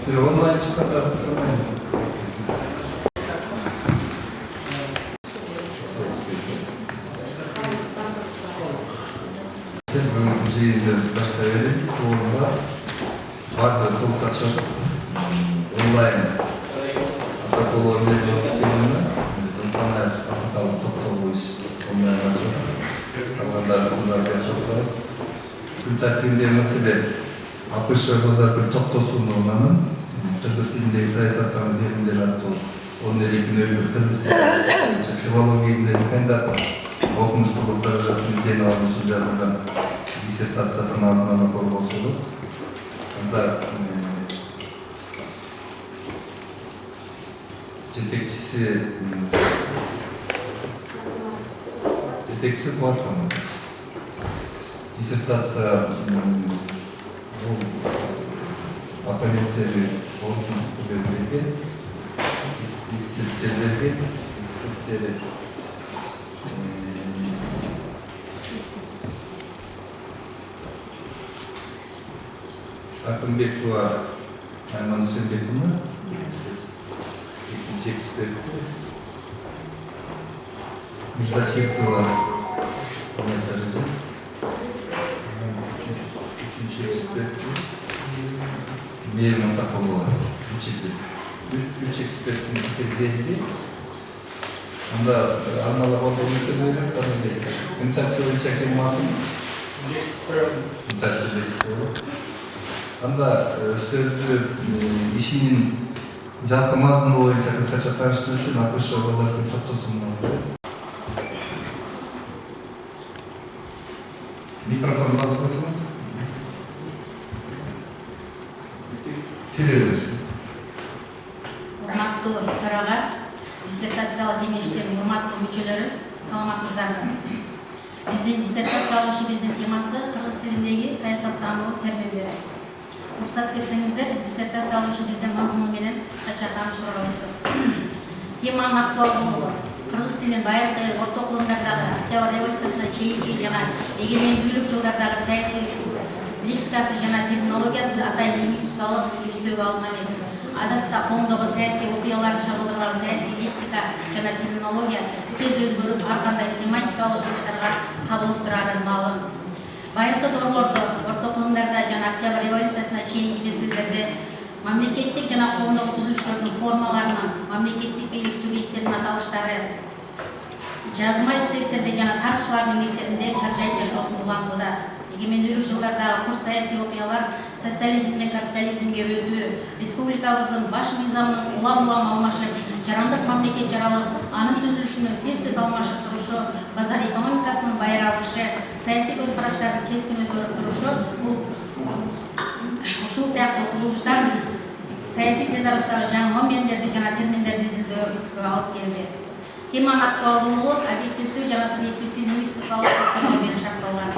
Онлайн çıkata Музейді бастайын, орында барды толқатшып, онлайн протокол өңдеуіне Антонай Ахаталы тоқталуыз онлайн ашып, қалғандар сындарды ашып, күн тәртібінде мәселе Апыш базар bir тоқтосуын орнанын, Кыргыз тіліндегі саясаттан берімдер атты, оның ерекін өлбір Кыргыз тіліндегі филологиясында кандидат оқымышты бұлттары жасын ден алынышын жазылған диссертациясын алдынан қорғау Анда жетекшісі Платсон. Диссертация оппоненттері орын берілген, эксперттерлерге, Акынбекова Айман Үсенбековна, екінші эксперт. Мирзахметова Комиссарызы, үшінші эксперт. Мейірман Тақылова, учитель. Үш эксперттің келгенде, анда арналар болғанды беріп, қанадайсы. Интакция өлчәкен мағын. Интакция дейсі. Анда сөзі ішінің жалпы мазмұны бойынша қысқаша таныстыру үшін Апыш базардың тоқтосуын алды. Микрофон басып қойсаңыз. Сөйлеуіңіз. Урматтуу төраға, диссертациялық кеңештің урматтуу мүчөлөрү, саламатсыздар. Биздин диссертациялық ишибиздин темасы кыргыз тилиндеги саясаттануу терминдери. Рұқсат берсеңіздер, диссертациялық ишибиздин мазмуну менен кыскача тааныштырабыз. Теманын актуалдуулугу кыргыз тилин байыркы орто кылымдардагы Октябрь революциясына чейинки жана эгемендүүлүк жылдардагы саясий лексикасы жана терминологиясы атайын лингвистикалык иликтөөгө алынат. Адатта коомдогу саясий окуяларды чагылдырган саясий лексика жана терминология тез өзгөрүп, ар кандай семантикалык жумуштарга кабылып турары маалым. Байыркы дорлордо, орто кылымдарда жана Октябрь революциясына чейинки мезгилдерде мамлекеттик жана коомдогу түзүлүштөрдүн формаларынын, мамлекеттик бийлик субъекттеринин аталыштары, жазма эстеликтерде жана тарыхчылардын мектебинде чаржай жашоосун улантууда. Эгемендүүлүк жылдардагы курч саясий окуялар социализмден капитализмге өтүү, республикабыздын баш мыйзамынын улам-улам алмашып, жарандык мамлекет жаралып, анын түзүлүшүнүн тез-тез алмашып турушу, базар экономикасынын байыралышы, саясий көз караштардын кескин өзгөрүп турушу, ушул сыяктуу курулуштар саясий тез аралыштагы жаңы момендерди жана терминдерди изилдөөгө алып келди. Теманын актуалдуулугу объективдүү жана субъективдүү лингвистикалык факторлор менен шартталган.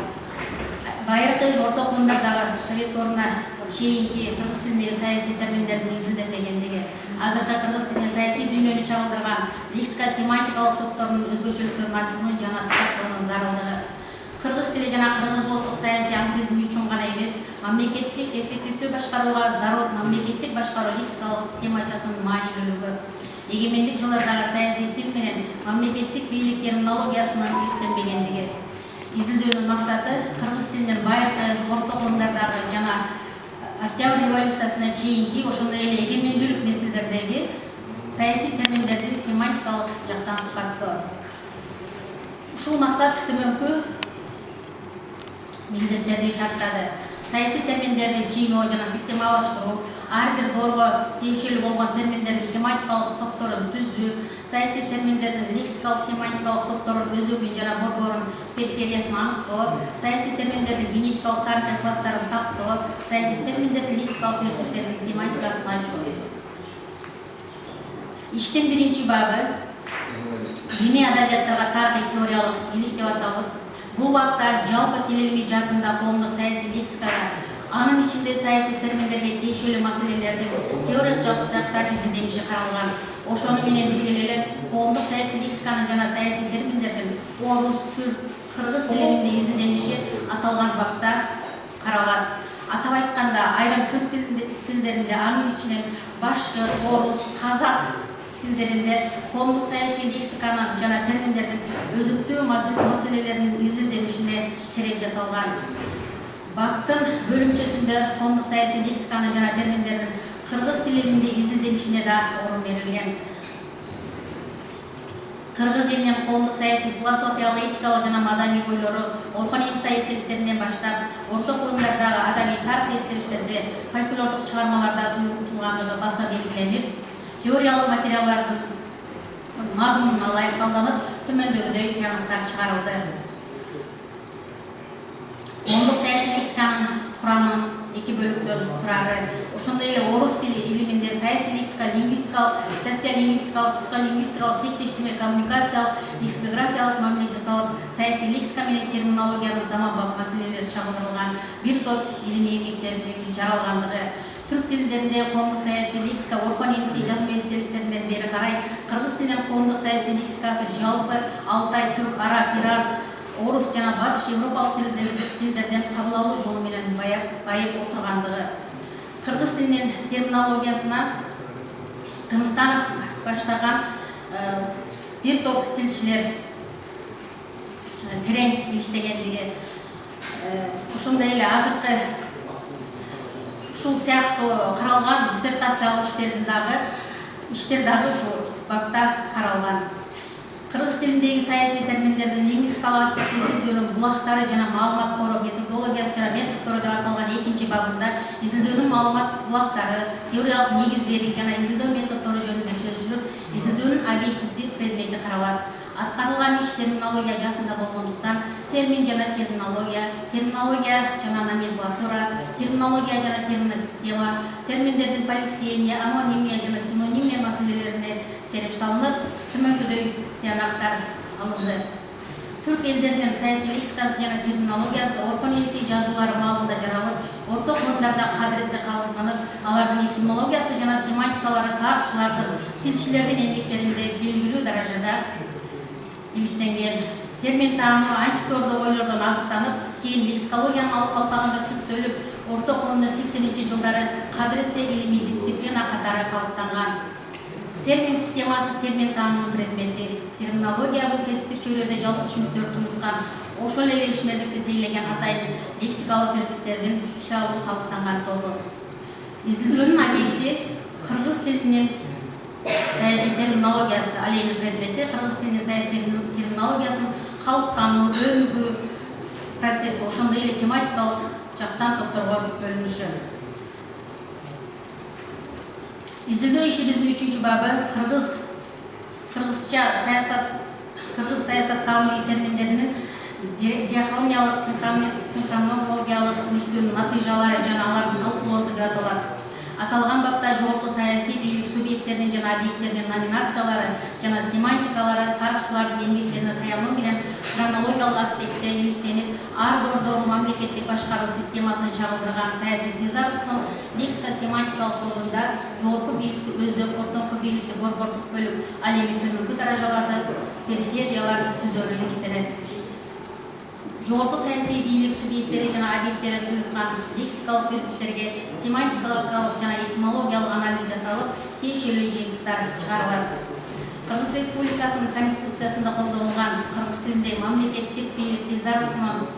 Байыркы орто кылымдардагы совет ордуна чейинки кыргыз тилиндеги саясий терминдердин изилденбегендиги, азыркы кыргыз тилине саясий дүйнөнү чагылдырган лексика семантикалык топторунун өзгөчөлүктөрүн ачуунун жана сыяктоонун зарылдыгы. Кыргыз тили жана кыргыз улуттук саясий аңсызм үчүн гана эмес, мамлекеттик эффективдүү башкарууга зарыл мамлекеттик башкаруу лексикалык системачасынын маанилүүлүгү. Эгемендик жылдардагы саясий тил менен мамлекеттик бийлик терминологиясынын иликтенбегендиги. Изилдөөнүн максаты кыргыз тилинин байыркы орто кылымдардагы жана Октябрь революциясына чейинки ошондой эле эгемендүүлүк мезгилдердеги саясий терминдерди семантикалык жактан сыпаттоо. Ушул максат төмөнкү милдеттерди шарттады. Саясий терминдерди жыйноо жана системалаштыруу, ар бир доорго тиешелүү болгон терминдердин тематикалык топторун түзүү, саясий терминдердин лексикалык семантикалык топторун өзөгүн жана борборун перифериясын аныктоо, саясий терминдердин генетикалык тарыхый класстарын тактоо, саясий терминдердин лексикалык мектептердин семантикасын ачуу. Иштин биринчи бабы диний адабияттарга тарыхый теориялык илик деп аталып, бул бапта жалпы тил илими жаатында коомдук саясий лексикага Анын ичинде саясий терминдерге тиешелүү маселелердин теориялык жактар изилдениши каралган. Ошону менен бирге эле коомдук саясий лексиканын жана саясий терминдердин орус, түрк, кыргыз тилинде изилдениши аталган бапта каралат. Атап айтканда, айрым түрк тилдеринде, анын ичинен башкыр, орус, казак тилдеринде коомдук саясий лексиканын жана терминдердин өзүктүү маселелеринин изилденишине сереп жасалган. Баптын бөлүмчөсүндө коомдук саясий лексиканын жана терминдердин кыргыз тилинде изилденишине да орун берилген. Кыргыз элинин коомдук саясий, философиялык, этикалык жана маданий ойлору орконий эстеликтеринен баштап, орто кылымдардагы адабий тарых эстеликтерде, фольклордук чыгармаларда туюлгандыгы баса белгиленип, теориялык материалдардын мазмунуна ылайык талданып, төмөндөгүдөй тыянактар чыгарылды. Коомдук саясий лексиканын курамы эки бөлүктөн турары. Ошондой эле орус тили илиминде саясий лексика, лингвистикалык, социолингвистикалык, психолингвистикалык, тектештирме, коммуникациялык, лексикографиялык мамиле жасалып, саясий лексика менен терминологиянын заманбап маселелери чагылдырылган бир топ илимий эмгектердин жаралгандыгы. Түрк тилдеринде коомдук саясий лексика орконийси жазма эстеликтеринен бери карай кыргыз тилинин коомдук саясий лексикасы жалпы Алтай, түрк, араб, иран, орус жана батыш европалык тилдерден кабыл алуу жолу менен байып отургандыгы. Кыргыз тилинин терминологиясына Тыныстанов баштаган бир топ тилчилер терең иликтегендиги, ошондой эле азыркы ушул сыяктуу каралган диссертациялык иштер дагы ушул бапта каралган. Кыргыз тилиндеги саясий терминдердин лингвистикалык аспекти изилдөөнүн булактары жана маалымат короо методологиясы жана методдору деп аталган экинчи бабында изилдөөнүн маалымат булактары, теориялык негиздери жана изилдөө методдору жөнүндө сөз жүрүп, изилдөөнүн объектиси предмети каралат. Аткарылган иш терминология жаатында болгондуктан термин жана терминология, терминология жана номенклатура, терминология жана терминосистема, терминдердин полисемия, амонимия жана синонимия маселелерине сереп салынып, төмөндөгүдөй тыянактар алынды. Түрк элдеринин саясий лексикасы жана терминологиясы орконийси жазуулары маалында жаралып, орто кылымдарда кадыресе калыптанып, алардын этимологиясы жана семантикалары тарыхчылардын, тилчилердин эмгектеринде белгилүү даражада иликтенген. Термин таамы антик ойлордон азыктанып, кийин лексикологиянын алкагында түптөлүп, орто кылымда 80-жылдары кадыресе илимий дисциплина катары калыптанган. Термин системасы термин таамынын предмети. Терминология бул кесиптик чөйрөдө жалпы түшүнүктөр туюлган, ошол эле ишмерликти тейлеген атайын лексикалык биrdikтердин стихиялык калыптанган тобу. Изилдөөнүн объекти кыргыз тилинин саясий терминологиясы, ал эми предмети кыргыз тилинин саясий терминологиясынын калыптануу, өнүгүү процесси, ошондой эле тематикалык жактан топторго бөлүнүшү. Изилдөө ишибиздин 3-чү бабы кыргыз саясаттануу терминдеринин диахрониялык, синхронологиялык иликтөөнүн натыйжалары жана алардын талкуулоосу деп аталат. Аталган бапта жогорку саясий бийлик субъекттеринин жана объекттеринин номинациялары жана семантикалары тарыхчылардын эмгектерине таянуу менен хронологиялык аспектте иликтенип, ар дордогу мамлекеттик башкаруу системасын чагылдырган саясий тезарустун лексико-семантикалык тобунда жогорку бийликти өздөп, ортоңку бийликти борбордук бөлүп, ал эми төмөнкү даражаларда периферияларды түзөлүү иликтенет. Жогорку саясий бийлик субъекттери жана объекттери туюлган лексикалык биrdikтерге семантикалык жана этимологиялык анализ жасалып, тиешелүү жыйынтыктар чыгарылат. Кыргыз Республикасынын Конституциясында колдонулган кыргыз тилиндеги мамлекеттик бийлик тезарусунун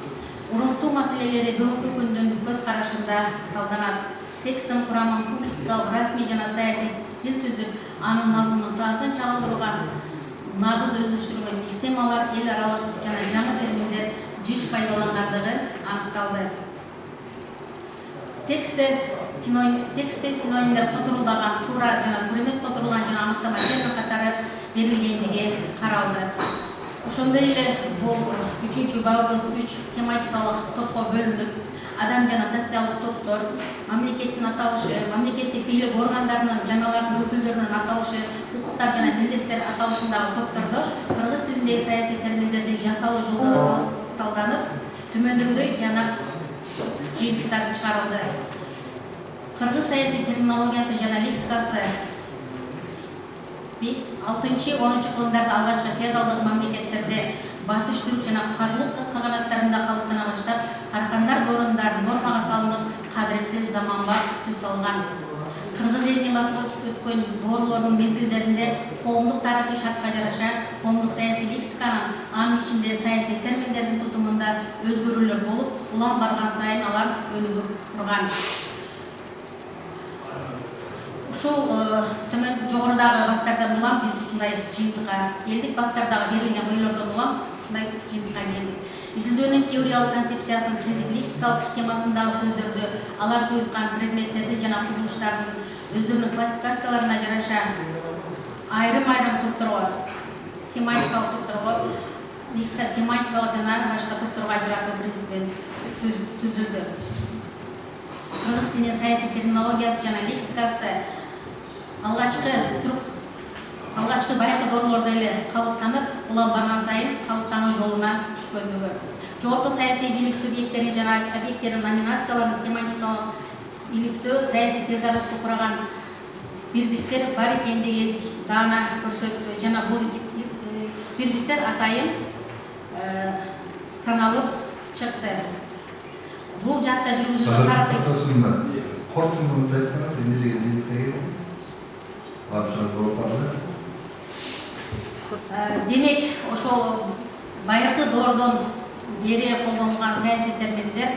урунтуу маселелери бүгүнкү күндүн көз карашында талданат. Тексттин курамын публистикалык, расмий жана саясий тил түзүп, анын мазмунун таасын чагылдырууга нагыз өздөштүрүлгөн лексемалар, эл аралык жана жаңы терминдер жыш пайдалангандыгы аныкталды. Текстте синонимдер которулбаган, туура жана туура эмес которулган жана аныктама термин катары берилгендиги каралды. Ошондой эле бул 3-чү бабыбыз 3 тематикалык топко бөлүнүп, адам жана социалдык топтор, мамлекеттин аталышы, мамлекеттик бийлик органдарынын жана алардын өкүлдөрүнүн аталышы, укуктар жана милдеттер аталышындагы топтордо кыргыз тилиндеги саясий терминдердин жасалуу жолдору талданып, төмөндөгүдөй тыянак жыйынтыктарды чыгарылды. Кыргыз саясий терминологиясы жана лексикасы 6-10 кылымдарда алгачкы феодалдык мамлекеттерде батыш түрк жана карлык каганаттарында калыптана баштап, каркандар дорундар нормага салынып, кадыресиз заманга түс алган. Кыргыз элинин басылып өткөн боорлордун мезгилдеринде коомдук тарыхый шартка жараша коомдук саясий лексиканын, анын ичинде саясий терминдердин тутумунда өзгөрүүлөр болуп, улам барган сайын алар өнүгүп турган. Ушул төмөн жогорудагы баптардан улам биз ушундай жыйынтыкка келдик. Баптардагы берилген ыйлоодон улам ушундай жыйынтыкка келдик. Изилдөөнүн теориялык концепциясын тилдик лексикалык системасындагы сөздөрдү, алар туюлган предметтерди жана курулуштардын өздөрүнүн классификацияларына жараша айрым топторго, тематикалык топторго, лексика семантикалык жана башка топторго ажыратуу принцибин түзүлдү. Кыргыз тилинин саясий терминологиясы жана лексикасы алгачкы байыркы доорлордо эле калыптанып, улам барган сайын калыптануу жолуна түшкөндүгү. Жогорку саясий бийлик субъекттерин жана объекттерин номинацияларын семантикалык иликтөө, саясий тез аралыштуу кураган бирдиктер бар экендигин даана көрсөттү жана бул бирдиктер атайын саналып чыкты. Бул жакта жүргүзүлгөн тарыхый демек, ошол байыркы доордон бери колдонулган саясий терминдер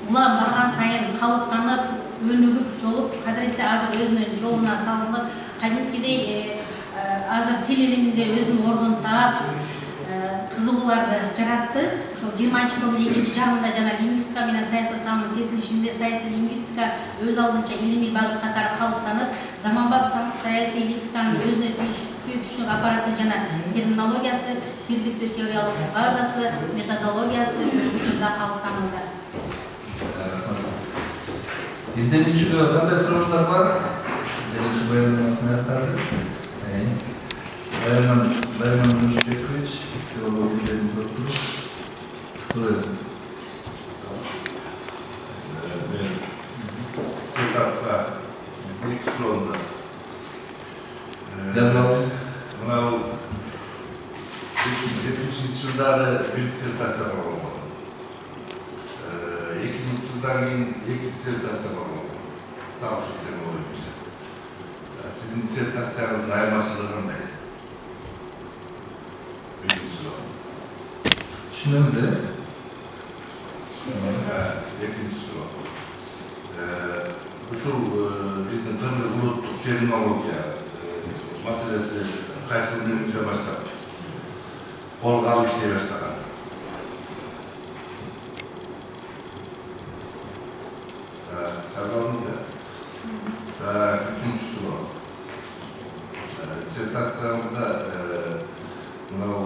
улам барган сайын калыптанып, өнүгүп, жолуп, кадыресе азыр өзүнүн жолуна салынып, кадимкидей азыр тил илиминде өзүнүн ордун таап, кызыгууларды жаратты. Ошол 20-кылымдын 2-жарымында жана лингвистика менен саясаттануунун кесилишинде саясий лингвистика өз алдынча илимий багыт катары калыптанып, заманбап саясий лексиканын өзүнө тийиштүү түшүнүк аппараты жана терминологиясы, бирдиктүү теориялык базасы, методологиясы учурда калыптанууда. İzleyiciler, kандай sorular var? Birinci bayramın ayakları. Bayram Müştekoviç, filologilerin doktoru. Soruyorum. Sırtapta, ilk sorunda. Yazalım. Buna 70 yıllarda bir dissertasyon olmalı. 2000 yıldan iki dissertasyon olmalı. Tam şu tema olunca. Sizin dissertasyonun ayırmasılığın ne? Birinci soru. Şimdi de İkinci soru. Şu bizim kızı unuttuk terminologiya meselesi qaysi birinci başlap kolga alып işley başlagan. Жаздыңыз да? Üçüncü soru. Dissertasyonda mынау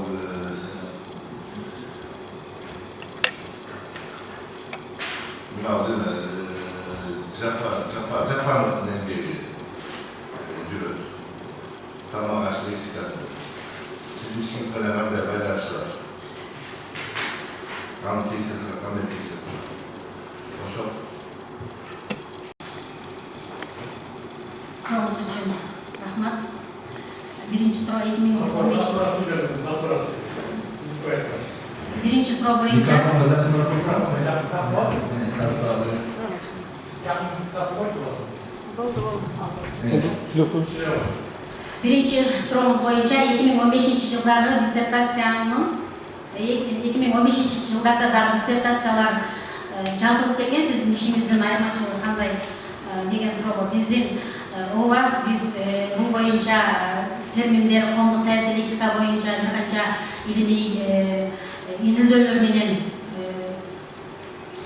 Japan еңбегі жүреді. Тамақ аш лексикасы. Sizin işiniz менен кандай байланышы бар? Кандай тексерсиңер, кандай тексерсиңер? Ошо. Сурооңуз үчүн рахмат. Биринчи суроо 2015. Биринчи суроо боюнча mikrofonu uzatmak olursa. биринчи суроомуз боюнча 2015-жылдагы диссертациянын 2015-жылдарда дагы диссертациялар жазылып келген. Сиздин ишиңиздин айырмачылыгы кандай деген суроого биздин ооба биз бул боюнча терминдер, коомдук саясий лексика боюнча бир канча илимий изилдөөлөр менен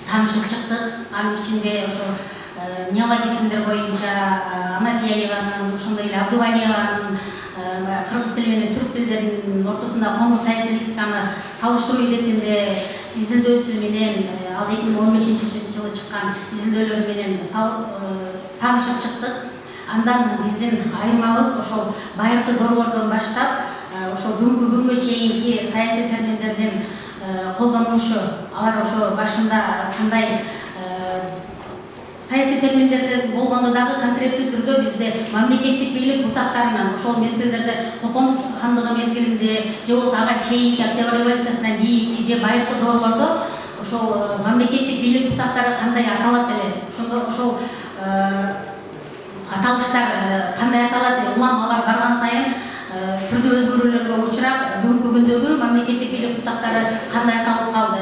таанышып чыктык. Анын ичинде ошо неологизмдер боюнча Амапиеванын, ошондой эле Абдувалиеванын кыргыз тили менен түрк тилдеринин ортосунда коомдук саясий лексиканы салыштыруу иретинде изилдөөсү менен ал 2015-жылы чыккан изилдөөлөр менен таанышып чыктык. Андан биздин айырмабыз ошол байыркы доорлордон баштап ошол күнгө чейинки саясий терминдердин колдонулушу. Алар ошо башында кандай саясий терминдерден болгондо дагы конкреттүү түрдө бизде мамлекеттик бийлик бутактарынан ошол мезгилдерде Кокон хандыгы мезгилинде же болбосо ага чейинки Октябрь революциясынан кийинки же байыркы доорлордо ошол мамлекеттик бийлик бутактары кандай аталат эле, ошондо ошол аталыштар кандай аталат эле, улам алар барган сайын түрдүү өзгөрүүлөргө учурап бүгүнкү күндөгү мамлекеттик бийлик бутактары кандай аталып калды.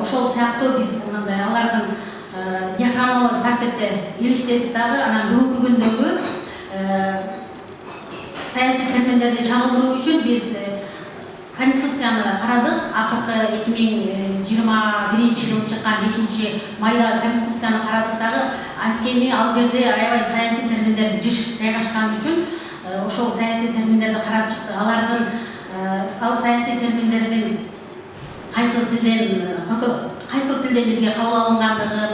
Ошол сыяктуу биз мындай алардын диаграммалар таркетте иликтедик дагы, анан бүгүнкү күндөгү саясий терминдерди чагылдыруу үчүн биз Конституцияны карадык. Акыркы 2021 жылы чыккан 5-майда Конституцияны карадык дагы, анткени ал жерде аябай саясий терминдер жыш жайгашкан үчүн ошол саясий терминдерди карап чыкты. Алардын ал саясий терминдердин кайсыл тилден бизге кабыл алынгандыгын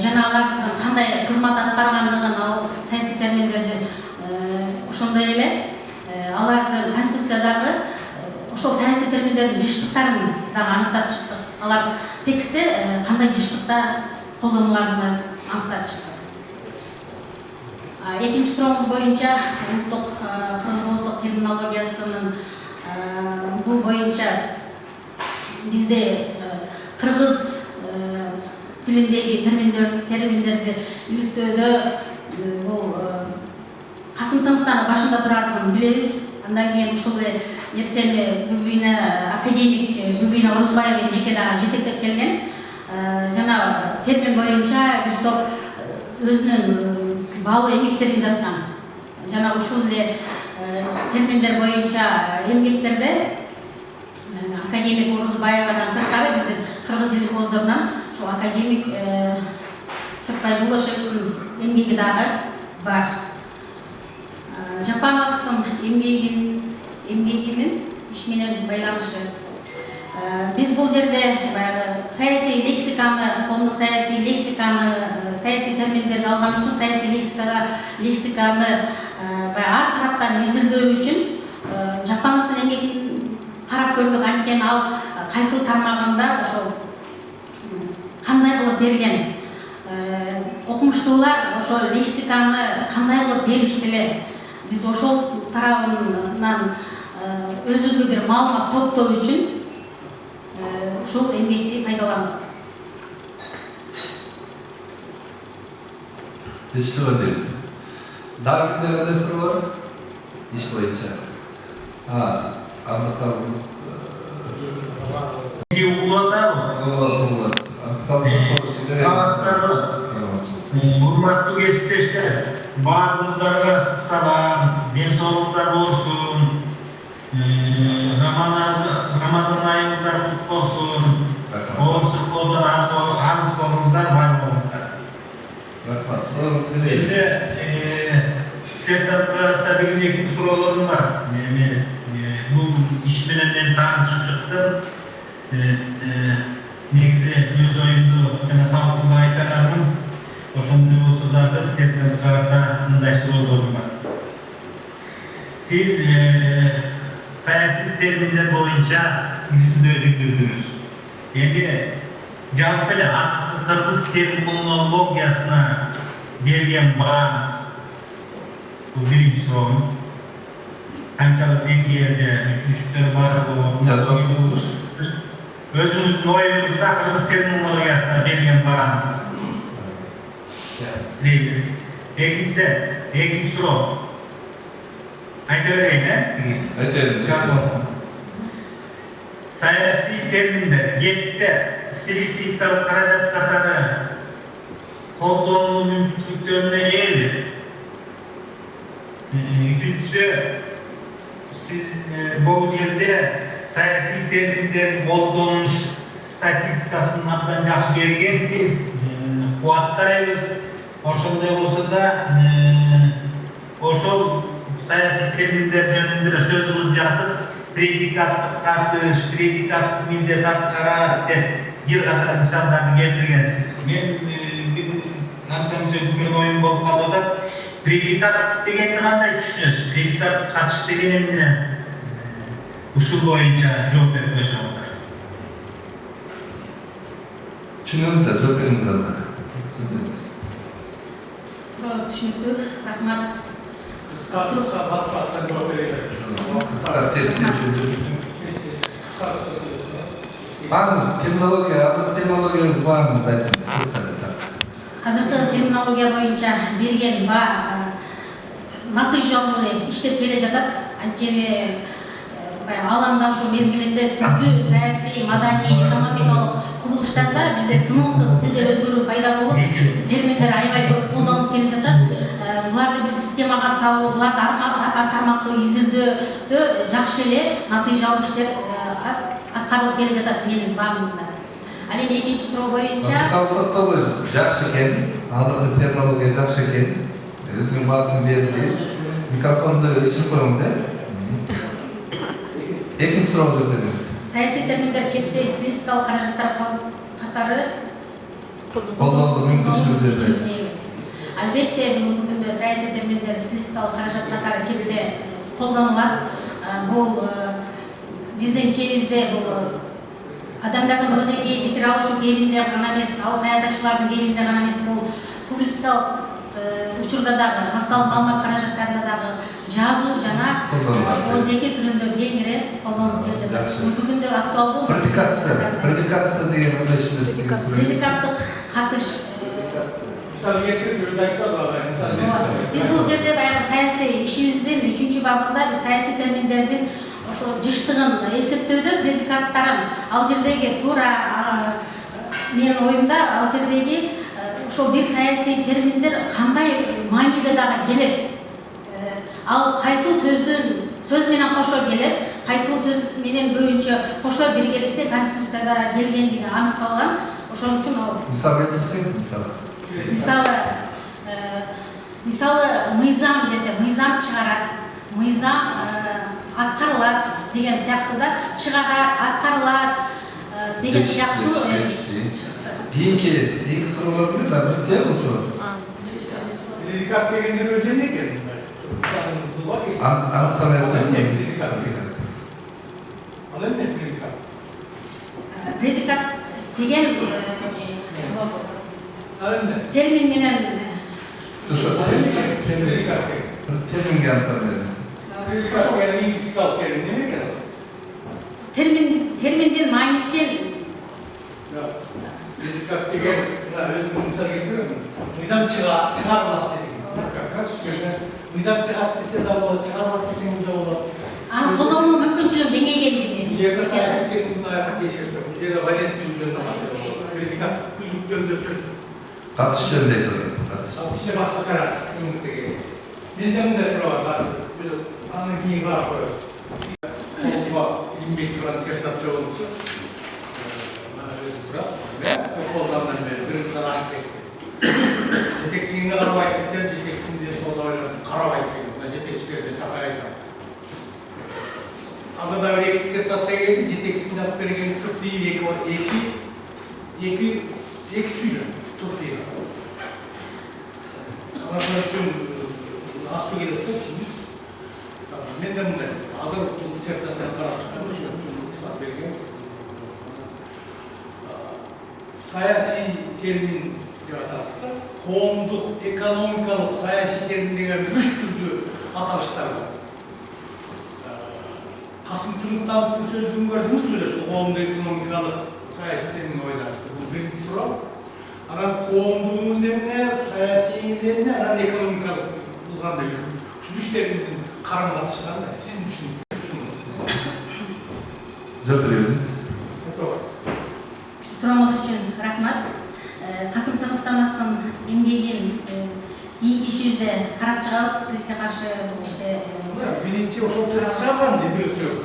жана алардын кандай кызмат аткаргандыгын ал саясий терминдердин ошондой эле алардын Конституциядагы ошол саясий терминдердин жыштыктарын дагы аныктап чыктык. Алар текстте кандай жыштыкта колдонуларын аныктап чыктык. Экинчи суроңуз боюнча улуттук кыргыз улуттук терминологиясынын бул боюнча бизде кыргыз тилиндеги терминдерди иликтөөдө бул касым тыныстан башында турардын билебиз. Андан кийин ушул нерсени академик Бүбүйна Орузбаева жеке дагы жетектеп келген. Жана термин боюнча бир топ өзүнүн баалуу эмгектерин жазган. Жана ушул эле терминдер боюнча эмгектерде академик Орузбаевадан сырткары биздин кыргыз тили коздорунан ушул академик Сыртбай Жолдошевичтин эмгеги дагы бар. Жапановдун эмгегинин иш менен байланышы. Биз бул жерде саясий лексиканы, коомдук саясий лексиканы, саясий терминдерди алган үчүн саясий лексиканы ар тараптан изилдөө үчүн Жапановдун эмгегин карап көрдүк. Анткени ал кайсыл тармагында ошол кандай кылып берген, окумуштуулар ошол лексиканы кандай кылып беришти эле. Биз ошол тарабынан өзүбүзгө бир маалымат топтоо үчүн ушул эмгекти пайдаландык. Teşekkür ederim. Daha bir de soru var. İş boyunca. Anlatalım. Урматтуу кесиптештер, баарыңыздарга салам, ден соолуктар болсун, Рамазан айыңыздар куту болсун, оозсуздор арыз болуңуздар, бар болуңуздар. Эми сертификатта бир-эки суроолорум бар. Бул иш менен мен таанышып чыктым. Негизи өз оюмду жана талкында айтармын. Ошондой болсо дагы сертификатта мындай суроолорум бар. Сиз саясий терминдер боюнча изилдөө жүргүздүңүз. Эми жалпы эле азыркы кыргыз терминологиясына берген бааңыз бул биринчи суроом. Канчалык деңгээлде түшүнүктөр бар болот? Өзүңүздүн оюңузда кыргыз терминологиясына берген бааңыз. Экинчи суроо. Айта берейин, саясий терминдер кепте стилистикалык каражат катары колдонуу мүмкүнчүлүктөрүнө ээби. Үчүнчүсү, сиз бул жерде саясий терминдердин колдонуш статистикасын абдан жакшы бергенсиз, кубаттайбыз. Ошондой болсо да, ошол саясий терминдер жөнүндө сөз кылып жаттык, предикаттык тартыш, предикаттык милдет аткарат деп бир катар мисалдарды келтиргенсиз. Мен анча-мынча бүгүн оюм болуп калып атат. Предикат дегенди кандай түшүнөсүз? Предикат катыш деген эмне? Ушул боюнча жооп берип койсоңуздар. Түшүнөбүз да, жооп бериңиз анда. Суроо түшүнүктүү. Рахмат. Kısa hat-hattan cevap verelim. Kısa terminoloji. Kısa söylüyorsun. Bağımız terminologiya, bağımız aytыңыз. Азыркы терминология боюнча берген натыйжалуу эле иштеп келе жатат. Анткени ааламдаштыруу мезгилинде түрдүү саясий, маданий, экономикалык кубулуштарда бизде тынымсыз тилде өзгөрүү пайда болуп, терминдер аябай көп колдонулуп келе жатат. Буларды бир системага салуу, буларды тармактуу изилдөдө жакшы эле натыйжалуу иштер аткарылып келе жатат менин багымда. Ал эми экинчи суроо боюнча Жакшы экен, азыркы терминология жакшы экен. Өзүнүн баасын берди. Микрофонду ичип коюңуз, Экинчи суроо бердиңиз. саясий терминдер кепте стилистикалык каражаттар катары Колдонуу мүмкүнчүлүгү. Албетте бүгүнкү күндө саясий терминдер стилистикалык каражат катары кепте колдонулат. Бул биздин кебизде бул адамдардын өзекей пикир алышуу кебинде гана эмес, ал саясатчылардын кебинде гана эмес, бул публицистикалык учурда дагы, массалык маалымат каражаттарында дагы жазуу жана өзеки түрүндө кеңири колдонуп келе жатат. Бүгүнкү күндө актуалдуу Предикация деген эмне түшүнөсүз? предикаттык катыш. Misal getiririz, özellikle var. Биз бул жерде баягы саясий ишибиздин 3-бабында биз саясий терминдердин ошо жыштыгын эсептөөдө предикаттарын ал жердеги туура менин оюмда ал жердеги ошол бир саясий терминдер кандай мааниде дагы келет. Ал кайсыл сөз менен кошо келет, кайсыл сөз менен көбүнчө кошо биргеликте конституцияда келгендиги аныкталган. Ошон үчүн Мисал келтирсеңиз, мисалы мыйзам десе мыйзам чыгарат, мыйзам аткарылат деген сыяктуу да чыгарат, аткарылат деген сыяктуу. Кийинки суроолор менен бир болсо. Predikat degenler özel ne geldi? Sanımızda var ya. Anıktama yapıyorsunuz. Alın ne predikat? Предикат деген Alın ne? термин менен Alın ne? Predikat değil. Терминге анықтама беріңіз. Predikat yani lingüistikal terim ne geldi? терминдин маанисин Predikat degen, özgür misal getiriyor mu? Nizam çıkarılat dediniz. Kas şöyle, nizam çıkart dese de olur, çıkarılat deseniz de olur. аны колдонуу мүмкүнчүлүгү Bu деңгейгендиги. yerde siyasi terimin ayağı değişirse, bu yerde valet üzerine başlıyor. Predikat, külük yönde söz. Katış jönүндө айтылат. İşte bak, karar, ümütteki. Benden de sıra var, böyle anın giyin var koyuyoruz. Koltuğa ilim turan sertifikasyon olursa, ve koldan beri kırıklar açıp etti. Jetekçiliğine karabay desem, jetekçiliğin diye solda oynarsın, karabay diyor. Jetekçilerine takaydı. Hazırda bir iki sertifikasyon geldi, jetekçiliğini açıp bergen çok değil, iki suyla, çok değil. Ama şuna için asıl gelip de şimdi, ben de bunu dedim. Hazır bu sertifikasyon kararı çıkarmış, çünkü saat bergen. Siyasi termin yaratası koğumduk, ekonomikalık, siyasi termin деген üç türlü atalışlar var. Kasım Tınıs'tan sözlüğünü gördünüz mü? Şu koğumduk, ekonomikalık, siyasi termin oynamıştı. Bu birinci soru. Aran koğumduğumuz emne, siyasiyiniz emne, aran ekonomikalık bulganda yürümüş. Şu üç terminin karın katışından da siz düşünün. Жок беребиз. Сурооңуз үчүн рахмат. Касым Тыныстановдун эмгегин кийинки ишибизде карап чыгабыз. Тилге каршы бул иште Birinci okul çağıran nedir söz?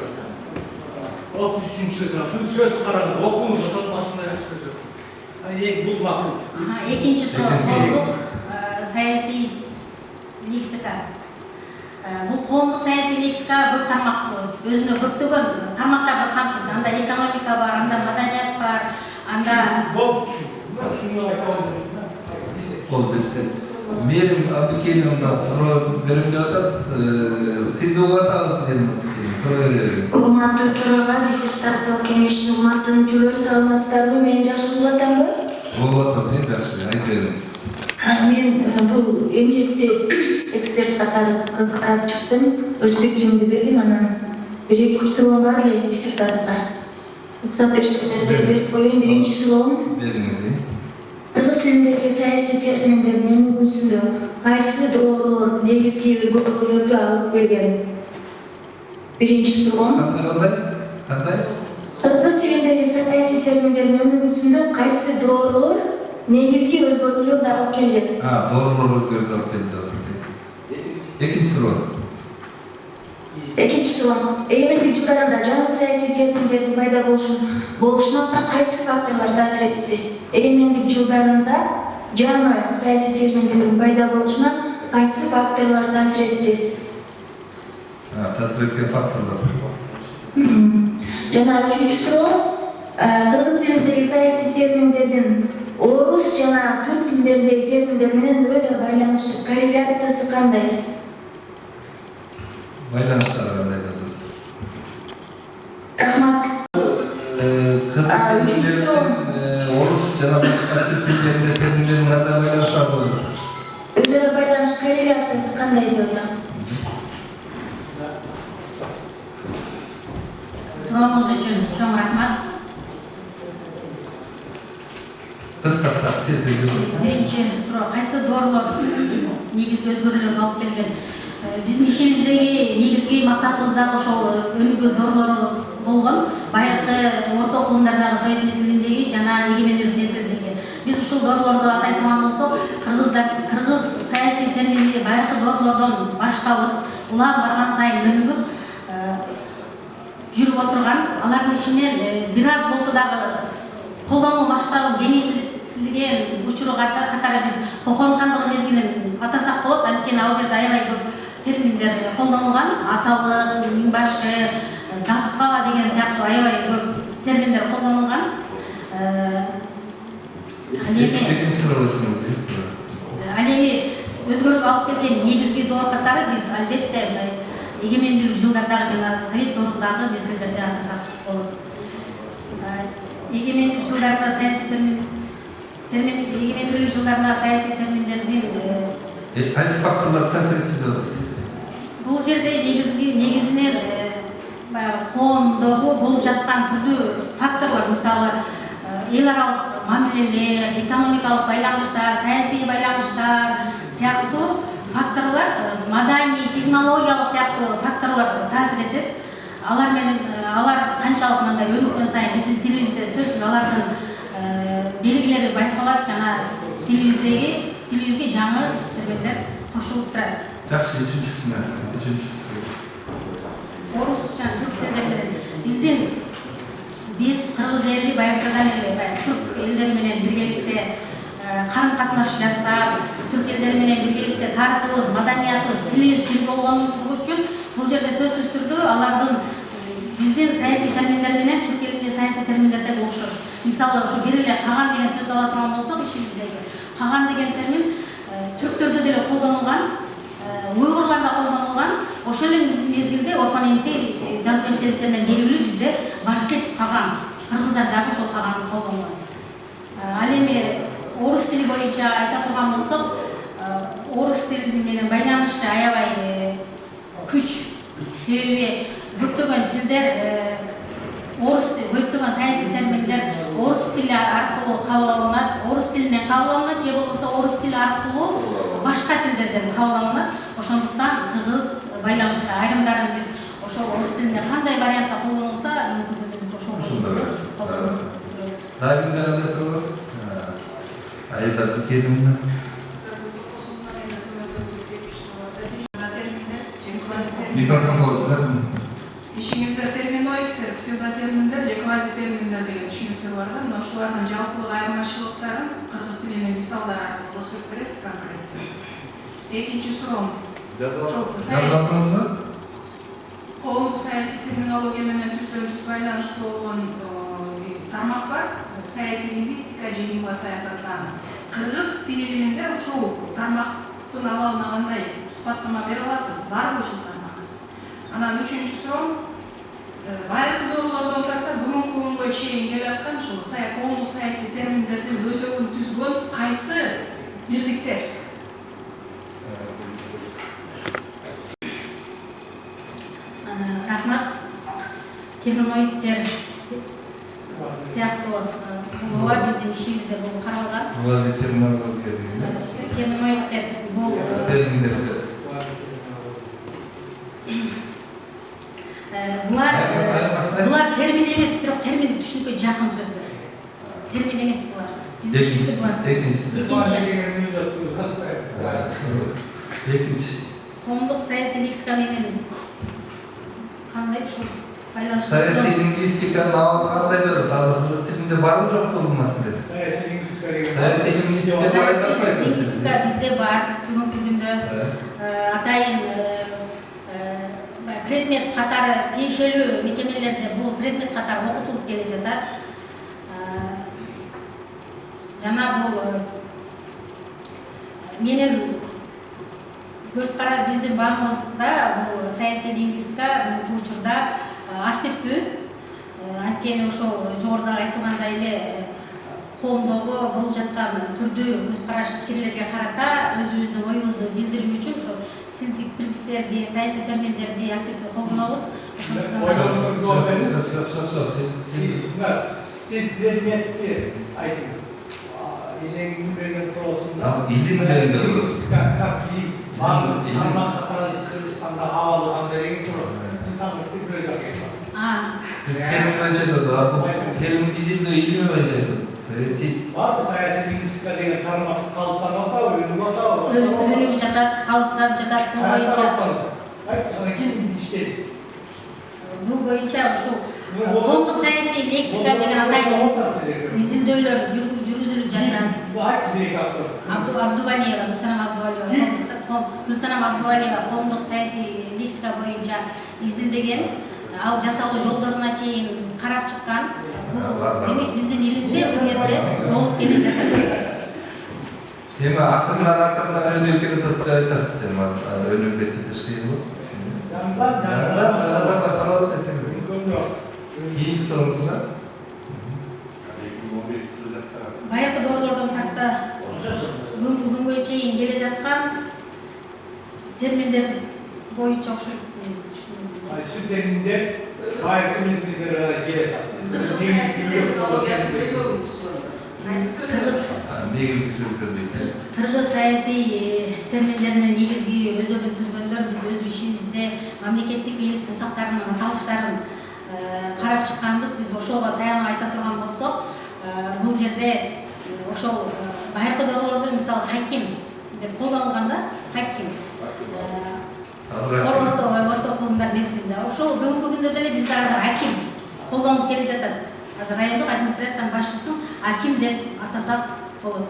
33. söz. Şunu söz kararınız, okunuz, otanmasında söz yok. Bu makul. экинчи суроо коомдук саясий лексика. Бул коомдук саясий лексика көп тармактуу, өзүнө көптөгөн тармактарды камтыйт. Анда экономика бар, анда маданият бар, анда Bol düşün. Şunu aytalım. Ол десе. Менин Абдыкеримовна суроо берем деп атат. Сиз угуп атабыз дейм. Суроо беребиз. Урматтуу төрага, диссертациялык кеңештин урматтуу мүчөлөрү саламатсыздарбы? Мен жакшы болуп атамбы? Болуп атат, жакшы. Айтып бериңиз. Мен бул эмгекти эксперт катары карап чыктым. Өз пикиримди бердим, анан бир-эки суроо бар эле диссертатта. Рұқсат берсеңіздер беріп коеюн. Биринчи суроом. Кыргыз тилиндеги саясий терминдердин өнүгүүсүндө кайсы доолор негизги өзгөрүүлөрдү алып келген? Биринчи суроом. Кандай? Кыргыз тилиндеги саясий терминдердин өнүгүүсүндө кайсы доолор негизги өзгөрүүлөрдү алып келген? Доолор өзгөрүүдү алып келди. Экинчи суроо. Экинчи суроо. Эгеринки жылдарында жаңы саясий терминдердин пайда болушуна кайсы факторлор таасир этти? Эгемендик жылдарында жаңы саясий терминдердин пайда болушуна кайсы факторлор таасир этти? Таасир эткен факторлор. Жана үчүнчү суроо. Кыргыз тилиндеги саясий терминдердин орус жана түрк тилдериндеги терминдер менен өзара байланышы, корреляциясы кандай? Байланыштары кандай да? Рахмат. Кыргыз орус жана түрк тилдеринде терминдердин кандай байланыштары? Өзара байланыш, корреляциясы кандай деп атам? Сурооңуз үчүн чоң рахмат. Биринчи суроо, кайсы доорулор негизги өзгөрүүлөргө алып келген? Биздин ишибиздеги негизги максатыбыз дагы ошол өнүгүү доорулору болгон. Байыркы орто окуумдардагы совет мезгилиндеги жана эгемендүүлүк мезгилиндеги. Биз ушул доорулорду атай турган болсок, кыргыз саясий термини байыркы доорулордон башталып, улам барган сайын өнүгүп жүрүп отурган. Алардын ичинен бир аз болсо дагы колдонуу масштабы кеңейтилген учуру катары биз Кокон хандыгы мезгилин атасак болот. Анткени ал жерде аябай көп терминдер колдонулган. Аталык, миңбашы, датка деген сыяктуу аябай көп терминдер колдонулган. Ал эми өзгөрүүгө алып келген негизги доор катары биз албетте эгемендүүлүк жылдардагы жана совет доорундағы мезгилдерде атасак болот. Эгемендүүлүк жылдарында эгемендүүлүк жылдарына саясий терминдердин кайсы факторлор таасир этти? Бул жерде негизинен коомдогу болуп жаткан түрдүү факторлор, мисалы эл аралык мамилелер, экономикалык байланыштар, саясий байланыштар сыяктуу факторлор, маданий, технологиялык сыяктуу факторлор таасир этет. Алар канчалык мындай өнүккөн сайын биздин тилибизде сөзсүз алардын белгилери байкалат жана тилибизге жаңы терминдер кошулуп турат. Жакшы, үчүнчүсүнө. Орус жана түрк тилдеринен биз кыргыз эли байыртадан эле түрк элдери менен биргеликте карым катнаш жасап, түрк элдери менен биргеликте тарыхыбыз, маданиятыбыз, тилибиз бир болгондугу үчүн бул жерде сөзсүз түрдө алардын биздин саясий терминдер менен түрк элинде саясий терминдерде окшош. Мисалы ушу бир эле каган деген сөздү ала турган болсок, ишибиздеги каган деген термин түрктөрдө деле колдонулган, уйгурларда колдонулган. Ошол эле мезгилде Орхон Енисей жазба эстеликтеринен белгилүү бизде Барстеп каган, кыргыздардагы ошол каган колдонулган. Ал эми орус тили боюнча айта турган болсок, орус тили менен байланышы аябай күч. Себеби көптөгөн тилдер, көптөгөн саясий терминдер орус тили аркылуу кабыл алынат, орус тилинен кабыл алынат же болбосо орус тили аркылуу башка тилдерден кабыл алынат. Ошондуктан тыгыз байланышта айрымдарын биз ошол орус тилинде кандай вариантта колдонулса, мүмкүн биз ошол боюнча колдонуп жүрөбүз. Дагы кандай суроо? Айда келимин. Ишиңизде терминоидтер, псевдотерминдер, квазитерминдер деген түшүнүктөр бар да. Мына ушулардын жалпылык айырмачылыктарын кыргыз тилинин мисалдар аркылуу көрсөтүп бересиз конкреттүү. Экинчи суроом. Коомдук саясий терминология менен түздөн-түз байланыштуу болгон тармак бар. Саясий лингвистика же лингва саясаттан. Кыргыз тил илиминде ушул тармактын абалына кандай сыпаттама бере аласыз? Барбы ушул тармак? Анан үчүнчү суроом, байыркы доорулордон тарта бүгүнкү күнгө чейин келе аткан ушул коомдук саясий терминдердин өзөгүн түзгөн кайсы Birlikte. Рахмат. Терминоидтер сыяктуу ооба биздин ишибизде бул каралган. Bular terminologiya deydi. Терминоидтер бул Terminlerде. булар термин эмес, бирок терминдик түшүнүккө жакын сөздөр. Термин эмес булар. Бизде ишибизде булар. Экинчи. Экинчи. Коомдук саясий лексика менен кандай ушул байланыштуу. Саясий лингвистиканы алгандай берет. Азыр кыргыз тилинде барбы жокпу бул маселе? Саясий лингвистика деген. Саясий лингвистика бар Саясий айтпайсыз? лингвистика бизде бар. Бүгүнкү күндө атайын предмет катары тиешелүү мекемелерде бул предмет катары окутулуп келе жатат. Жана бул менин көз кара биздин баамыбызда бул саясий лингвистика бүгүнкү учурда активдүү. Анткени ошол жогорудагы айтылгандай эле коомдогу болуп жаткан түрдүү көз караш пикирлерге карата өзүбүздүн оюбузду билдирүү үчүн ошо тилдик бирдиктерди, саясий терминдерди активдүү колдонобуз. Siz предметти айтыңыз. Эжеңиздин берген суроосунда Илим берген. как билим багы тармак катары Кыргызстанда абалы кандай деген суроо. Сиз аны бөлө жакайсыз. Термин боюнча да бул термин дизилдөө илими боюнча саясий. Бар саясий лингвистика деген тармак калыптанып атабы, өнүгүп атабы? Өнүгүп жатат, калыптанып жатат. Бул боюнча Жана ким иштейт? бул боюнча ушул коомдук саясий лексика деген атайын изилдөөлөр жүргүзүлүп жатат. Абдувалиева, Нурсанам Абдувалиева коомдук саясий лексика боюнча изилдеген, ал жасалуу жолдоруна чейин карап чыккан. Бул демек биздин илимде бул нерсе болуп келе жатат. Эми акырындан өнүгүп келе жатат деп айтасыз, өнүгүп кетиш кыйынбы? Башталат десем. Кийинки сурооңузда Байыркы дооролордон тарта бүгүнкү күнгө чейин келе жаткан терминдер боюнча окшойт мен түшүнүм. Кайсы терминдер байыркы мезгилдерге келе жатат. Кыргыз саясий терминдеринин негизги өзөгүн түзгөндөр биз өз ишибизде мамлекеттик бийлик бутактарынын аталыштарын карап чыкканбыз. Биз ошого таянып айта турган болсок, бул жерде ошол байыркы дооролордо мисалы хаким деп колдонулганда, хаким орто окуумдар мезгилинде ошол бүгүнкү күндө деле бизде азыр аким колдонуп келе жатат. Азыр райондук администрациянын башчысын аким деп атасак болот.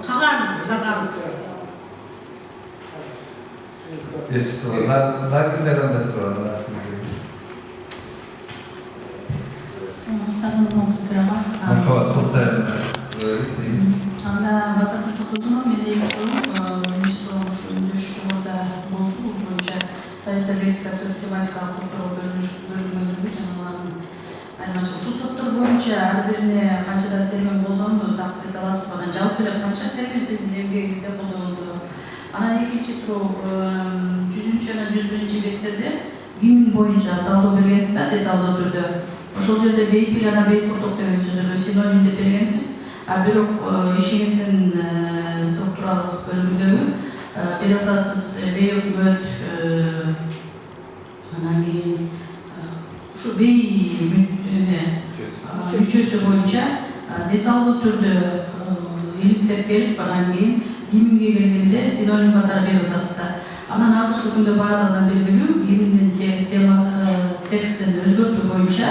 Каган. Анда базардын токтосуна менде эки суроо. Биринчи суроо ушу үндүш жогоруда болду. Бул боюнча саясий лексика төрт тематикалык топторго бөлүнгөнүгү жана алардын айырмачылыгы. Ушул топтор боюнча ар бирине канчадан термин колдонулду, так деп аласызбы? Анан жалпы эле канча термин сиздин эмгегиңизде колдонулду? Анан экинчи суроо 100 жана 101 беттерде гимн боюнча талдоо бергенсиз да, деталдуу түрдө. Ошол жерде бейпил жана бейкурдук деген сөздөргө синоним деп бергенсиз. Бирок ишиңиздин структуралык бөлүмүндөгү берип атасыз бейөкмөт, анан кийин ушу мүчөсү боюнча деталдуу түрдө иликтеп келип, анан кийин гимнге келгенде синоним катары берип атасыздар. Анан азыркы күндө баардыгынан белгилүү гимндин текстин өзгөртүү боюнча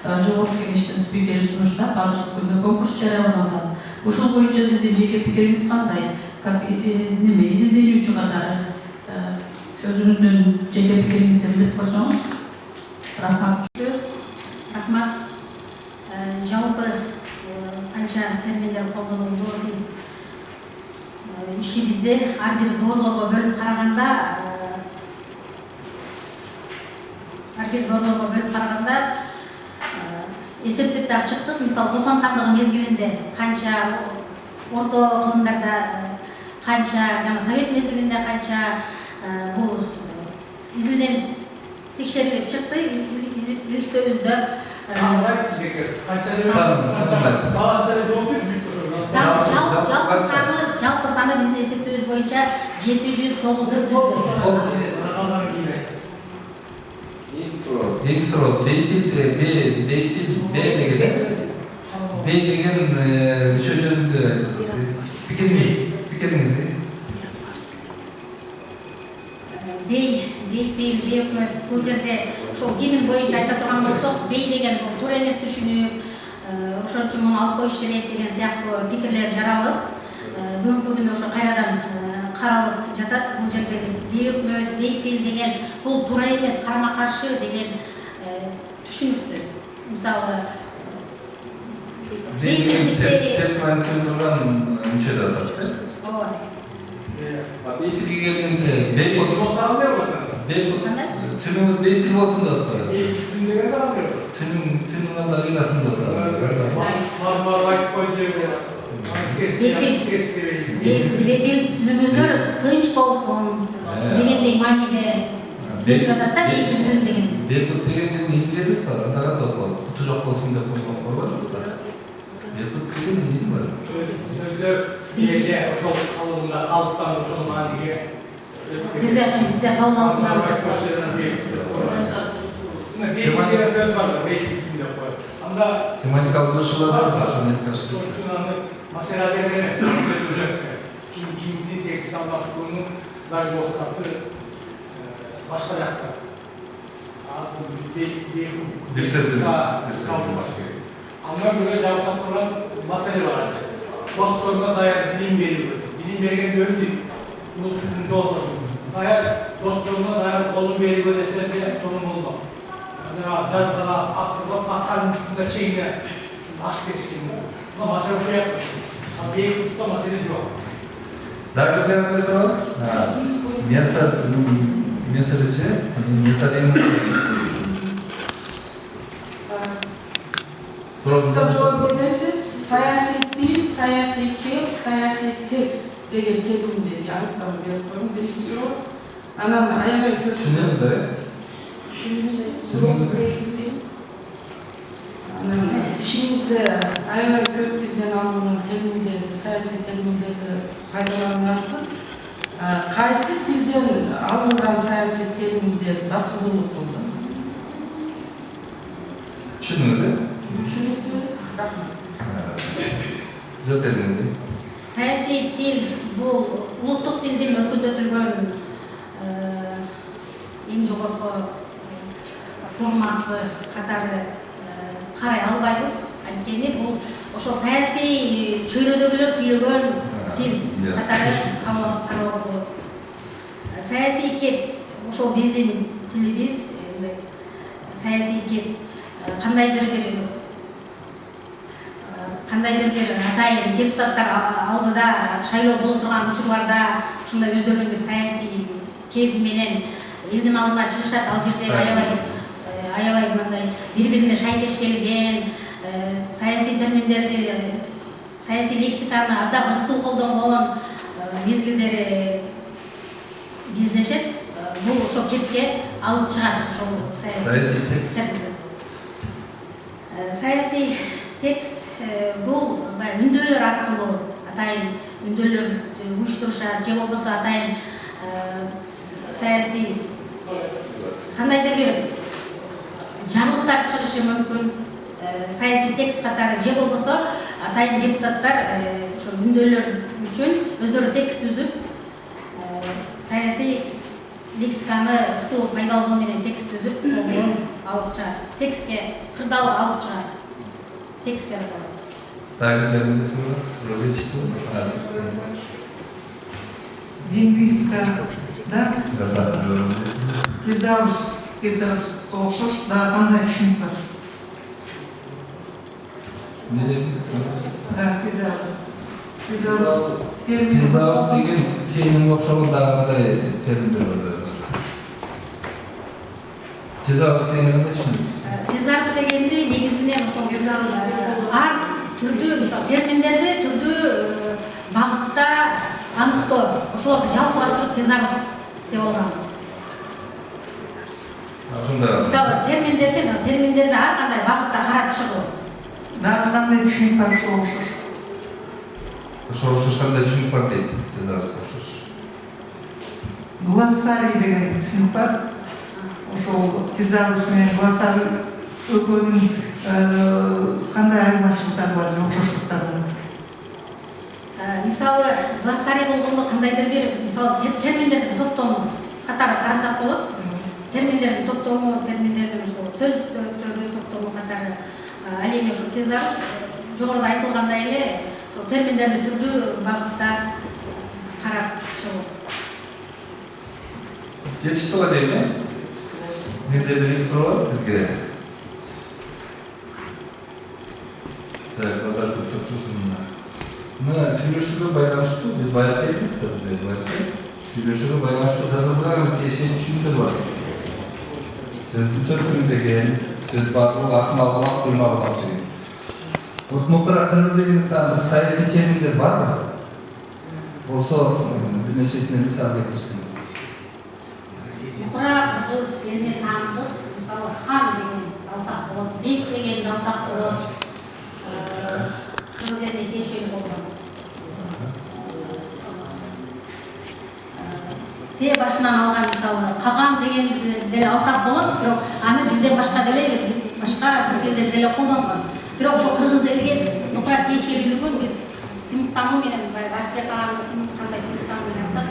жогорку кеңештин спикери сунуштап, азыркы күндө конкурс жарыяланып атат. Ошол боюнча сиздин жеке пикириңиз кандай? Как изилденүүчү катары өзүңүздүн жеке пикириңизди билдирип койсоңуз. Рахмат. Жалпы канча терминдер колдонулду, биз ишибизде ар бир доорлорго бөлүп караганда эсептеп так чыктык. Мисалы Кокон хандыгы мезгилинде канча орто кылымдарда канча жана совет мезгилинде канча бул изилден текшерилип чыкты иликтөөбүздө жалпы саны биздин эсептөөбүз боюнча 709 Ең суроо бейпил деген мүчө жөнүндө пикириңиз бей өкмөт бул жерде ошол гимн боюнча айта турган болсок бей деген бул туура эмес түшүнүк ошон үчүн муну алып коюш керек деген сыяктуу пикирлер жаралып бүгүнкү күндө ошо кайрадан каралып жатат. Бул жердеги бейөкмөт бейпил деген бул туура эмес карама каршы деген түшүнүктү. Мисалы бейпилдикте терс маанилүү турган мүчө да бар. Бейпилге келгенде түнүңүз бейпил болсун деп атпайбы. Түнүң анда кыйнасын деп бейпил түнүңүздөр тынч болсун дегендей мааниде берип атат да бейпил түн деген. Бейпил дегенден илгерибиз бар, анда кандай болот? Куту жок болсун деп койгон болбойбу? Бейпил деген эмне бар? Сөздөр эле ошол калыбында калыптан ошол мааниге Bizde kavgalıklar var. Tematikal zırhçılar var. Mesela kimliğin tekstillaştığının zayıflaması başka yakta. Bir sözü. Ama böyle cevapsatılan mesele var. Dostlarına dair dilim veriyor. Dilim verilen gördük. Unuttuğunda olmasın. Dair dostlarına dair kolun veriyor deseler de sorun olmaz. Yani cazgana, aklıma, akalın üstünde şeyine aşk etiştiğimiz. Ama mesele bir şey yapmıyor. Ama bir kutla mesele yok. Daha bir ne sonra? Meseleçi, meselenin Kısa cevap ederseniz siyasi değil, siyasi kek, siyasi tekst деген тегімде анықтама беріп қойдым. Бірінші сұрақ, ананы аябай көп. İşinizde aябай көп тілден алынған терминдерді, саяси терминдерді пайдаланасыз. Қайсы тілден алынған саяси терминдер басымдылық болды? Düşündünüz Düşünüldü. Жоқ терминде. Саяси тил бул улуттук тилдин өркүндөтүлгөн эң жогорку формасы катары карай албайбыз. Анткени бул ошол саясий чөйрөдөгүлөр сүйлөгөн тил катары каралып болот. Саясий кеп ошол биздин тилибиз, саясий кеп кандайдыр бир атайын депутаттар алдыда шайлоо болуп турган учурларда ушундай өздөрүнүн бир саясий кеп менен элдин алдына чыгышат. Ал жерде аябай мындай бири-бирине шайкеш келген саясий терминдерди, саясий лексиканы абдан ырдуу колдонгон мезгилдери кездешет. Бул ошол кепке алып чыгат ошол саясий терминдер. Саясий текст бул үндөлөр аркылуу атайын үндөлөр уюштурушат же болбосо атайын саясий кандайдыр бир жарлыктар чыгышы мүмкүн. Саясий текст катары же болбосо атайын депутаттар ошо үндөлөр үчүн өздөрү текст түзүп саясий лексиканы ыктуу пайдалануу менен текст түзүп алып чыгат. Текстке кырдаалып алып чыгат. Текст жаратылат. Лингвистикада тезаурус окшош дагы кандай түшүнүк бар? Тезаурус деген кейинин окшогон дагы кандай терминдер бар? Тезаурус деген кандай түшүнүк? Тезаурус дегенде негизинен ошол ар түрдүү мисалы терминдерди түрдүү топтоо ошолорду жалпылаштырып тезарус деп алганбыз. Мисалы терминдерди ар кандай багытта карап чыгуу. Дагы кандай түшүнүк бар ошого окшош? Ошого окшош кандай түшүнүк бар дейт, тезарус окшош. Глоссарий деген түшүнүк бар. Ошол тезарус менен глоссарий экөөнүн кандай айырмачылыктары бар, окшоштуктары бар? Мисалы глоссарий болгондо кандайдыр бир мисалы терминдердин топтому катары карасак болот. Терминдердин топтому, терминдердин ошол сөздүктөрдү топтому катары. Ал эми ошо тезарус жогоруда айтылгандай эле ошол терминдерди түрдүү багытта карап чыгуу. Жетишти го дейм, э? Менде бир суроо бар сизге. Так, базар топтосун. Мына сүйлөшүүгө байланыштуу, биз баягы эмеспи, сүйлөшүүгө байланыштуу кыргызга кеше түшүнүктөр бар. Сөздү төркүндөгөн сөз баардыгы акмалгалап, куймалгалап деген. Вот мукара кыргыз элинде саясий терминдер барбы? Болсо бир нечесине мисал келтирсеңиз. Мукара кыргыз элине таандык, мисалы хан деген алсак болот, бек деген алсак болот. Кыргыз элине тиешелүү болгон. Те башынан алган мисалы каган деген деле алсак болот, бирок аны бизден башка деле башка түрк элдер деле колдонгон. Бирок ошо кыргыз элиге нукара тиешелүүлүгүн биз симктануу менен Барсбек аганды кандай симктануу менен жазсак.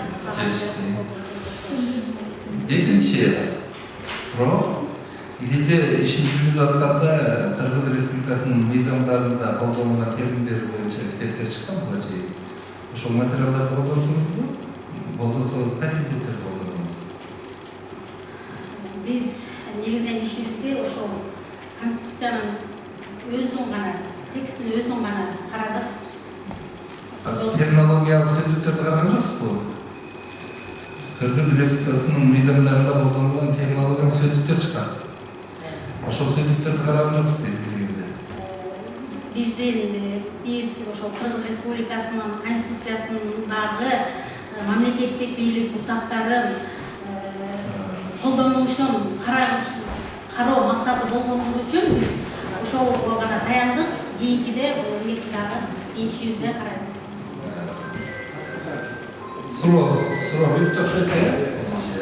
Экинчи суроо. Бизде ишин жүргүзүп атканда Кыргыз Республикасынын мыйзамдарында колдонулган терминдер боюнча китептер чыккан буга чейин. Ошол материалдарды колдонсоңузбу? Колдонсоңуз кайсы китептерди колдондуңуз? Биз негизинен ишибизди ошол Конституциянын өзүн гана, текстин өзүн гана карадык. Терминологиялык сөздүктөрдү караган жоксузбу? Кыргыз Республикасынын мыйзамдарында колдонулган терминологиялык сөздүктөр чыккан. Ошол сөздүктөрдү караган жоксузбу эсигиңизде? Биз ошол Кыргыз Республикасынын Конституциясындагы мамлекеттик бийлик бутактарын колдонулушун кароо максаты болгону үчүн биз ошого гана таяндык, кийинкиде эмгекти дагы ишибизде карайбыз. Суроо бүттү окшойт, э?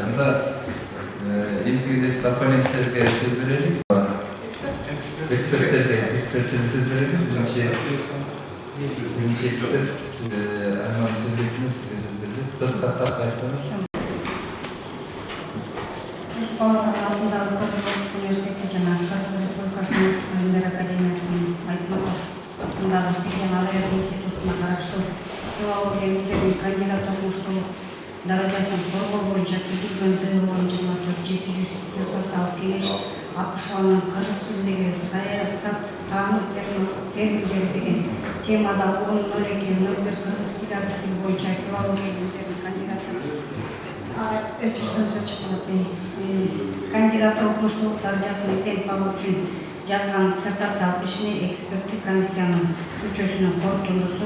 Анда эмгегиде оппоненттерге сөз берели. Эксперттерге сөз берели. Биринчи эксперт Айман Сөзбеков сизге сөз берди. Кыскартап айтсаңыз. Жүз баласының алдындағы Кыргыз Улуттук университети жана Кыргыз Республикасынын Илимдер академиясынын Айтматов атындагы тил жана адабият институтуна караштуу филология илимдеринин кандидат окумуштуулук даражасын коргоо боюнча түзүлгөн ТО-24/700 диссертациялык кеңеш АКШнын кыргыз тилиндеги саясаттануу терминдери деген темада 10.02.01 кыргыз тили адистиги боюнча филология илимдеринин кандидаты кандидат окумуштуулук даражасын изденип алуу үчүн жазган диссертациялык ишине эксперттик комиссиянын мүчөсүнүн корутундусу.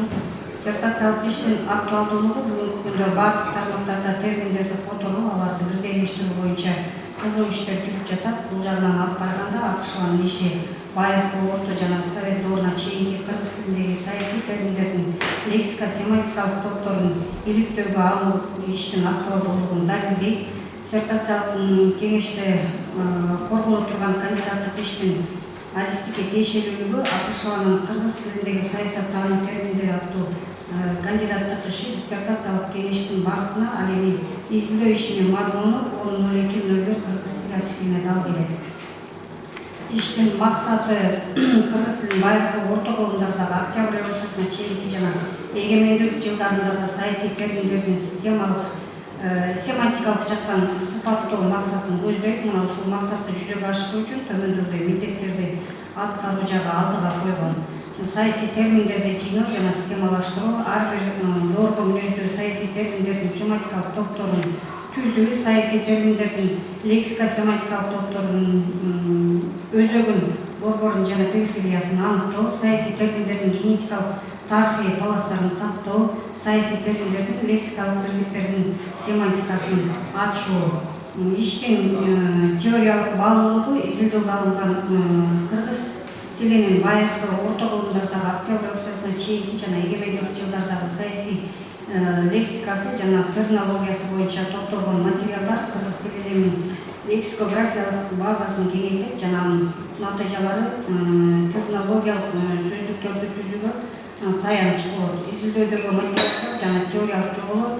Диссертациялык иштин актуалдуулугу бүгүнкү күндө бардык тармактарда терминдерди которуу, аларды бирдейлештирүү боюнча кызуу иштер жүрүп жатат. Бул жагынан алып караганда АКШнын иши байыркы, орто жана совет дооруна чейинки кыргыз тилиндеги саясий терминдердин лексико-семантикалык топторун иликтөөгө алуу иштин актуалдуулугун далилдейт. Диссертациялык кеңеште корголо турган кандидаттык иштин адистикке тиешелүүлүгү АКШнын кыргыз тилиндеги саясаттануу терминдери аттуу кандидаттык иши диссертациялык кеңештин багытына, ал эми изилдөө ишинин мазмуну 10.02.01 кыргыз тили адистигине дал келет. Иштин максаты кыргыз тилин байыркы орто кылымдардагы Октябрь революциясына чейинки жана эгемендүүлүк жылдарындагы саясий терминдердин семантикалык жактан сыпаттоо максатын көздөйт. Мына ушул максатты жүзөгө ашыруу үчүн төмөндөгүдөй милдеттерди аткаруу жагы алдыга койгон. Саясий терминдерди жыйноо жана системалаштыруу, ар бир доорго мүнөздүү саясий терминдердин тематикалык топторун түзүү, саясий терминдердин лексико-семантикалык топторунун өзөгүн борборун жана перифериясын аныктоо, саясий терминдердин генетикалык тарыхый баластарын тактоо, саясий терминдердин лексикалык бирликтердин семантикасын ачуу, иштин теориялык баалуулугу изилдөөгө алынган кыргыз тилинин байыркы орто кылымдардагы октябрь революциясына чейинки жана эгемендик жылдардагы саясий лексикасы жана терминологиясы боюнча топтолгон материалдар кыргыз тилинин лексикографиялык базасын кеңейтет жана анын натыйжалары терминологиялык сөздүктөрдү түзүүгө таяныч болот. Изилдөөдөгү материалдар жана теориялык жоболор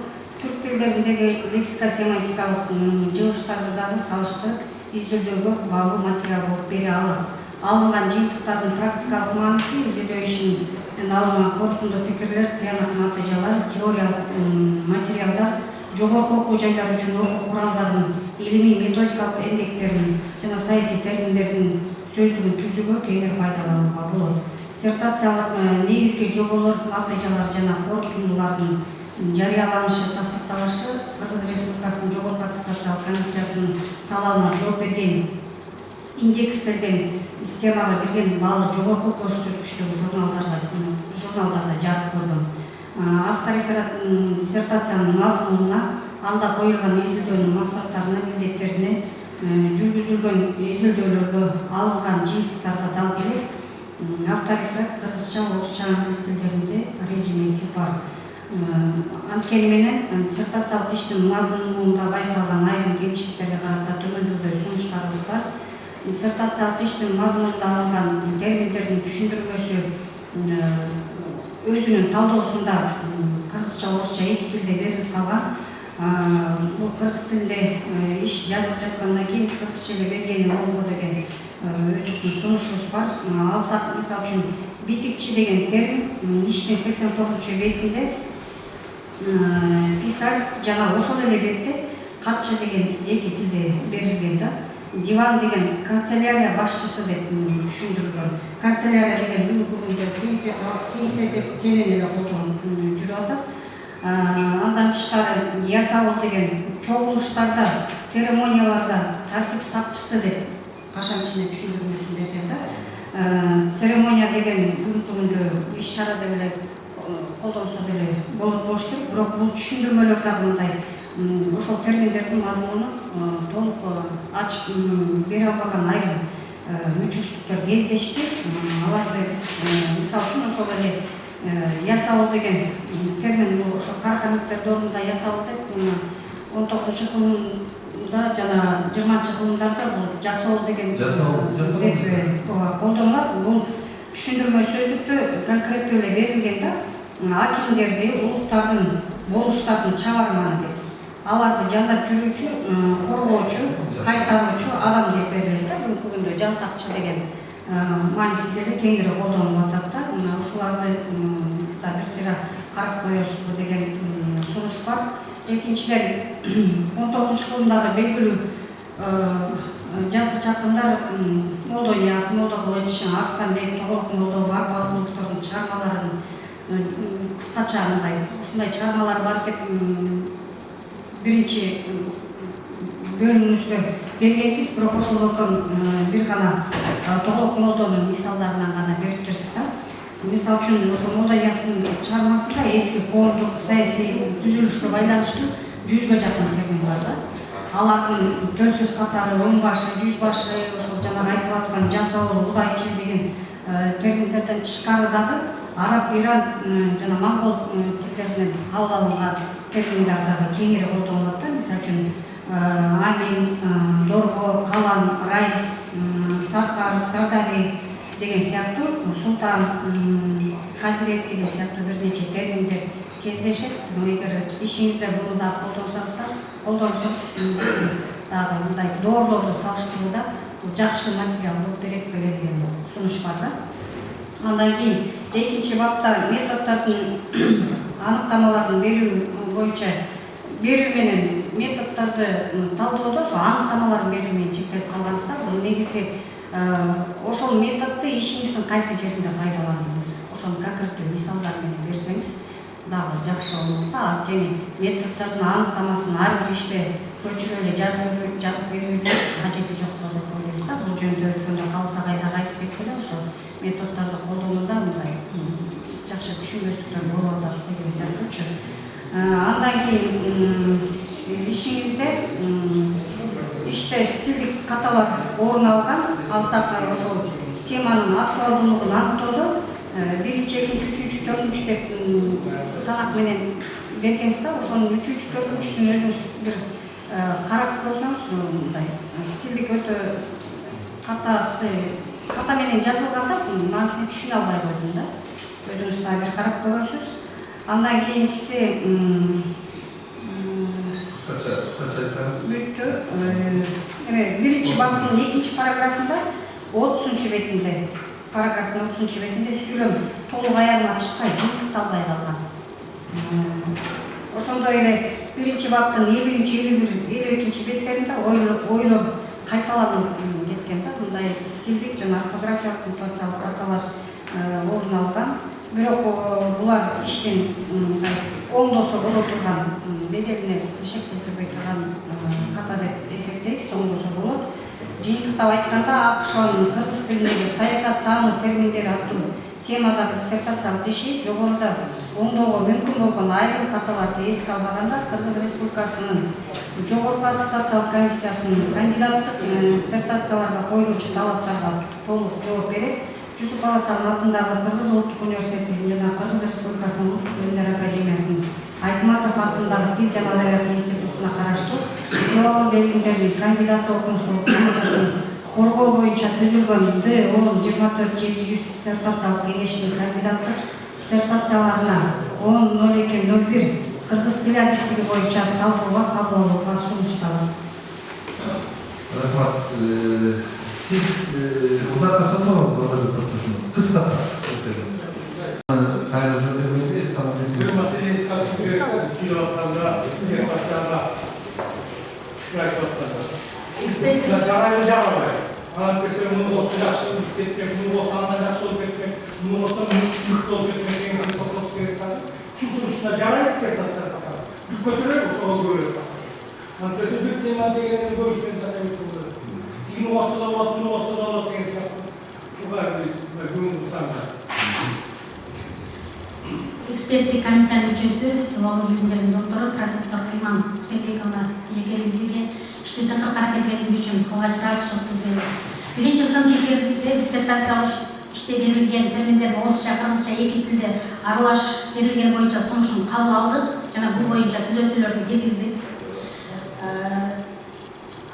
түрк тилдериндеги лексика семантикалык жылыштарды дагы салыштырып изилдөөгө баалуу материал болуп бере алат. Алынган жыйынтыктардын практикалык мааниси, изилдөө ишинен алынган корутунду пикирлер, тыянак натыйжалар, теориялык материалдар, жогорку окуу жайлар үчүн окуу куралдарын, илимий методикалык эмгектерин жана саясий терминдердин сөздүгүн түзүүгө кеңири пайдаланууга болот. Диссертациялык негизги жоболор, натыйжалар жана корутундулардын жарыяланышы, тастыкталышы Кыргыз Республикасынын Жогорку аттестациялык комиссиясынын талабына жооп берген индекстелген системага кирген баалы жогорку көрсөткүчтөгү журналдарда жарык көргөн. Автор реферат диссертациянын мазмунуна, анда коюлган изилдөөнүн максаттарына, милдеттерине, жүргүзүлгөн изилдөөлөргө, алынган жыйынтыктарга дал келет. Автор реферат кыргызча, орусча, англис тилдеринде резюмеси бар. Анткени менен диссертациялык иштин мазмунунда байкалган айрым кемчиликтерге карата төмөндөгүдөй сунуштарыбыз бар. Диссертациялык иштин мазмунунда алынган терминдердин түшүндүрмөсү өзүнүн талдоосунда кыргызча, орусча эки тилде берилип калган. Бул кыргыз тилинде иш жазылып жаткандан кийин кыргызча эле бергени оңго деген өзүбүздүн сунушубуз бар. Алсак, мисалы үчүн битикчи деген термин иштин 89 бетинде писарь жана ошол эле бетте катчы деген эки тилде берилген да. Диван деген канцелярия башчысы деп түшүндүрүлгөн. Канцелярия деген бүгүндө кеңсе деп кенен эле колдонуп жүрүп атат. Андан тышкары ясаул деген чогулуштарда, церемонияларда тартип сакчысы деп кашан ичинде түшүндүрмөсүн берген да. Церемония деген бүгүнкү күндө иш чара деп эле колдонсо деле болот болуш керек, бирок бул түшүндүрмөлөр дагы мындай ошол терминдердин мазмунун толук ачып бере албаган айрым мүчүлчүлүктөр кездешти. Аларды биз мисалы үчүн ошол эле ясаул деген термин бул ошо Кархамиттер доорунда ясаул деп 19-кылымда жана 20-кылымдарда бул жасоо деген деп колдонулат. Бул түшүндүрмө сөздүктө конкреттүү эле берилген да. Акимдерди, улуттардын, болуштардын чабарманы деп. Аларды жандап жүрүүчү, коргоочу, кайтаруучу адам деп берилет да. Бүгүнкү күндө жан сакчы деген мааниси деле кеңири колдонулуп атат да. Ушуларды да бир сыйра карап коесузбу деген сунуш бар. Экинчиден 19-кылымдагы белгилүү жазгыч акындар Молдо Ильяс, Молдо Кылыч, Арстанбек, Тоголок Молдо, Барбалуулуктардын чыгармаларын кыскача ушундай чыгармалар бар деп биринчи бөлүмүбүздө бергенсиз, бирок ошолордон бир гана Тоголок Молдонун мисалдарынан гана берип берсиз да. Мисалы үчүн ошо Молдо Ильястын чыгармасында эски коомдук саясий түзүлүшкө байланыштуу 100гө жакын термин бар да. Алардын төл сөз катары он башы, 100 башы, ошол жанагы айтылып аткан жасоо, удайчы деген терминдерден тышкары дагы араб, иран жана монгол тилдеринен кабыл алынган терминдер дагы кеңири колдонулат да. Мисалы үчүн амин, дорго, калан, раис, саркар, сардари деген сыяктуу, султан, хазирет деген сыяктуу бир нече терминдер кездешет. Эгер ишиңизде буну да колдонсоңуз дагы мындай доорлорду салыштырууда жакшы материал болуп берет беле деген сунуш бар да. Андан кийин экинчи бапта методдордун аныктамаларын берүү боюнча берүү менен методдорду талдоодо ошо аныктамаларын берүү менен чектелип калгансыздар. Бул негизи ошол методду ишиңиздин кайсы жеринде пайдаландыңыз, ошону конкреттүү мисалдар менен берсеңиз дагы жакшы болот да. Анткени методдордун аныктамасын ар бир иште көчүрүп эле жазып берүүнүн кажети жок деп ойлойбуз да. Бул жөнүндө өткөндө калса кайдагы айтып кеткеле ошо методдорду колдонууда мындай жакшы түшүнбөстүктөр болуп атат деген сыяктуучу. Андан кийин ишиңизде иште стилдик каталар орун алган, алсак ошол теманын актуалдуулугун аныктоодо 1, 2, 3, 4 деп санак менен бергенсиз да, ошонун 3, 4-сүн өзүңүз бир карап көрсөңүз, мындай стилдик өтө ката менен жазылганда маанисин түшүнө албай койдум да. Өзүңүз дагы бир карап көрөрсүз. Андан кийинкиси бүттү. Биринчи баптын 2-чи параграфында 30-чу бетинде, параграфтын 30-чу бетинде сүйлөм толук аягына чыкпай жыйынтыкталбай калган. Ошондой эле биринчи баптын 50-51, 52-чи беттеринде ойлор кайталанып кеткен да, мындай стилдик жана орфографиялык пунктуациялык каталар орун алган. Бирок булар иштин оңдосо боло турган, беделине эшектетилбей турган ката деп эсептейбиз, оңдосо болот. Жыйынтыктап айтканда, АКШнын кыргыз тилиндеги саясат таануу терминдери аттуу темадагы диссертациялык иши жогоруда оңдоого мүмкүн болгон айрым каталарды эске албаганда, Кыргыз Республикасынын Жогорку аттестациялык комиссиясынын кандидаттык диссертацияларга коюлуучу талаптарга толук жооп берет. Жусуп Баласагын атындагы Кыргыз Улуттук университетинин жана Кыргыз Республикасынын Улуттук илимдер академиясынын Айтматов атындагы Тил жана Адабият институтуна караштуу филология илимдеринин кандидаты окумуштуулук кафедрасынын коргоо боюнча түзүлгөн Д-10-24-700 диссертациялык кеңешинин кандидаттык диссертацияларына 10-02-01 кыргыз тили адистиги боюнча талкууга кабыл алууга сунушталат. Рахмат. Узатмасам кыска кайра жооп бермейби, бир маселени эске алыш керек. Сүйлөп атканда диссертацияга айтып атканда жарайбы жарабайбы. Анан берсе муну болсо жакшы болуп кетмек, муну болсо андан жакшы болуп кетмек, муну болсо мыкты болуп кетмек дегенге токтолуш керек да. Ушунда жарайбы диссертация катары. Жүк көтөрөбү ошого көбүрөөк. Анан берсе бир тема дегенин көбүшмөн жасай берсе болот. Тигини болсо да болот, муну болсо да болот деген сыяктуу. Ушуга көңүл бурсаңдар. Эксперттик комиссиянын мүчөсү, филология илимдеринин доктору профессор Иман Үсенбековна Жекелиздиге иштетип карап келгендиги үчүн алгач ыраазычылык билдиребиз. Биринчи сыныптын диссертациялык иште берилген терминдердин орусча, кыргызча эки тилде аралаш берилген боюнча сунушун кабыл алдык жана бул боюнча түзөтүүлөрдү киргиздик.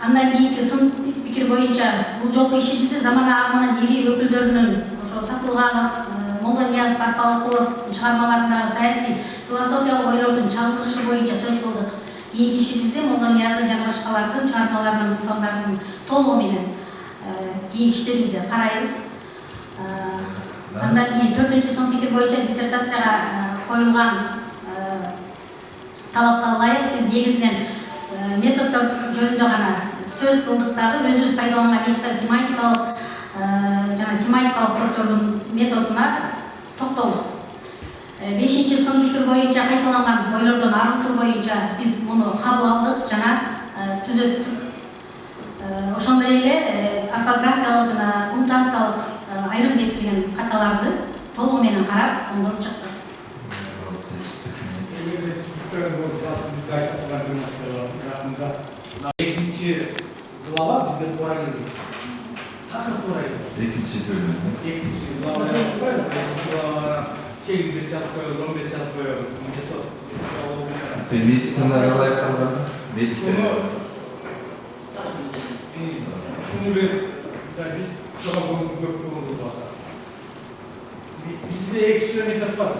Андан кийинки сын пикир боюнча бул жолку ишибизди замана агымынын ири өкүлдөрүнүн ошо Сатылганов, Молла Нияз Барпалыкуловдун чыгармаларындагы саясий философиялык ойлордун чагылдырышы боюнча сөз кылдык. Кийинки ишибизде Молла Ниязды жана башкалардын чыгармаларынын мисалдарын толугу менен кийинки иштебизде карайбыз. Андан кийин 4-чү сын пикир боюнча диссертацияга коюлган талапка ылайык биз негизинен методдор жөнүндө гана сөз кылдык дагы, өзүбүз пайдаланган лексикосемантикалык жана тематикалык топтордун методуна токтолдук. 5-чи сын пикир боюнча кайталанган ойлордон арылтуу боюнча биз муну кабыл алдык жана түзөттүк. Ошондой эле орфографиялык жана пунктуациялык айрым кетилген каталарды толугу менен карап оңдоп чыктык. Экинчи глава бизге туура келди. Такыр туура келди. Экинчи бөлүм. Экинчи глава 8 бет жазып коелу, 10 бет жазып коелу. Медицинага ылайык калган. Шуну биз ушуга көп көңүл бурсак. Бизде эки чөй метод бар.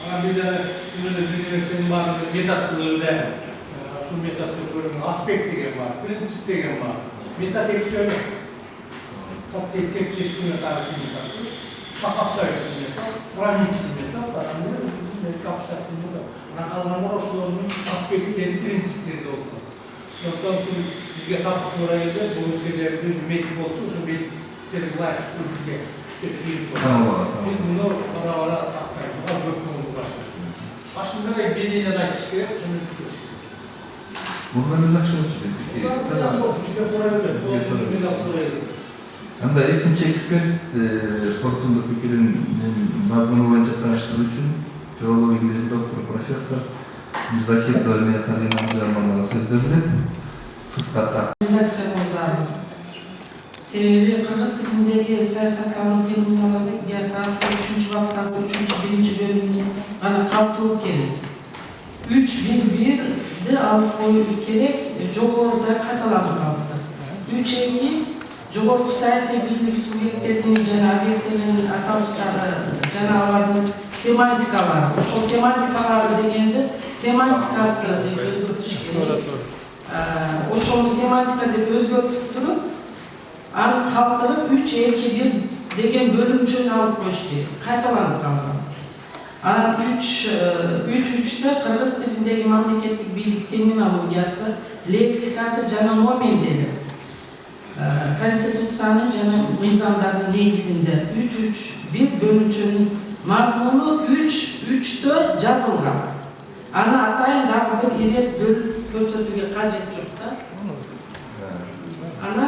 Анан бизде университеттин баардыгы метод кылууда, ушул методдун көрүнгөн аспект деген бар, принцип деген бар. Метод эки чөй метод. Тек чечкине тарыхый метод. Сопоставительный метод, сравнительный метод, абстрактный метод. Анан калгандар ошолордун аспекттери, принциптери болду. Ошондон ушул бизге тапкыр туура келди. Бул кезде өзү метод болчу, ошол методтерге ылайыктуу бизге иштеп кийип койду. Биз муну бара-бара тактайбыз, көп көңүл бурабыз. Башында эле беденияда айтыш керек, ошону бүтүрүш керек. Бул менен жакшы болчу. Бизге туура келди. Анда экинчи эксперт корутундуу пикирин мазмуну боюнча таныштыруу үчүн филология илиминин доктору профессор Мирзахитова Элмия Салина Абдурахмановага сөз берилет. Кыскартап. Себеби кыргыз тилиндеги саясаттануу терминологиясы 3 баптагы 3-1 бөлүмүнө гана калтыруу керек. 3.1.1'de alıp koyup gerek, jogorda katalanıp kaldı. 3.2 jogorku siyasi birlik subyektlerinin jana obyektlerinin atalışları, jana alanın semantikaları. O semantikaları degende semantikası deb özgörtüş gerek. Oşonu semantika deb özgörtüp turup, anı kalktırıp 3.2.1 degen bölümçönü alıp koyuş gerek. Katalanıp kaldı. Ana 3.3'te Kırgız tilindeki memleketlik birlik terminologiyası, leksikası jana nomenderi. Konstitutsiyanın jana mizandarının negizinde 3.3.1 bölümçönün mazmunu 3.3'te жазылган. Ana atayın dagı bir ilet bölüp көрсөтүүгө кажет жок да. Ana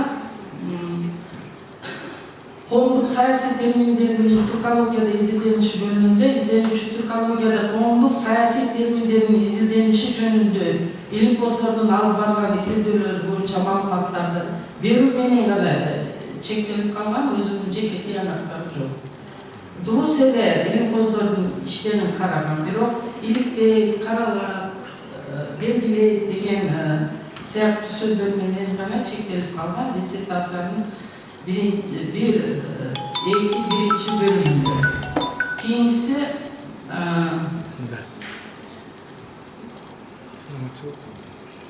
коомдук саясий терминдердин түркологияда изилдениши бөлүмүндө изделүүчү түркологияда коомдук саясий терминдердин изилдениши жөнүндө илимпоздордун алып барган изилдөөлөрү боюнча маалыматтарды берүү менен гана чектелип калган, өзүнүн жеке тыянактары жок. Дурус эле илимпоздордун иштерин караган, бирок иликтей, каралат, белгилейт деген сыяктуу сөздөр менен гана чектелип калган диссертациянын birinci bölümünde. Keyingisi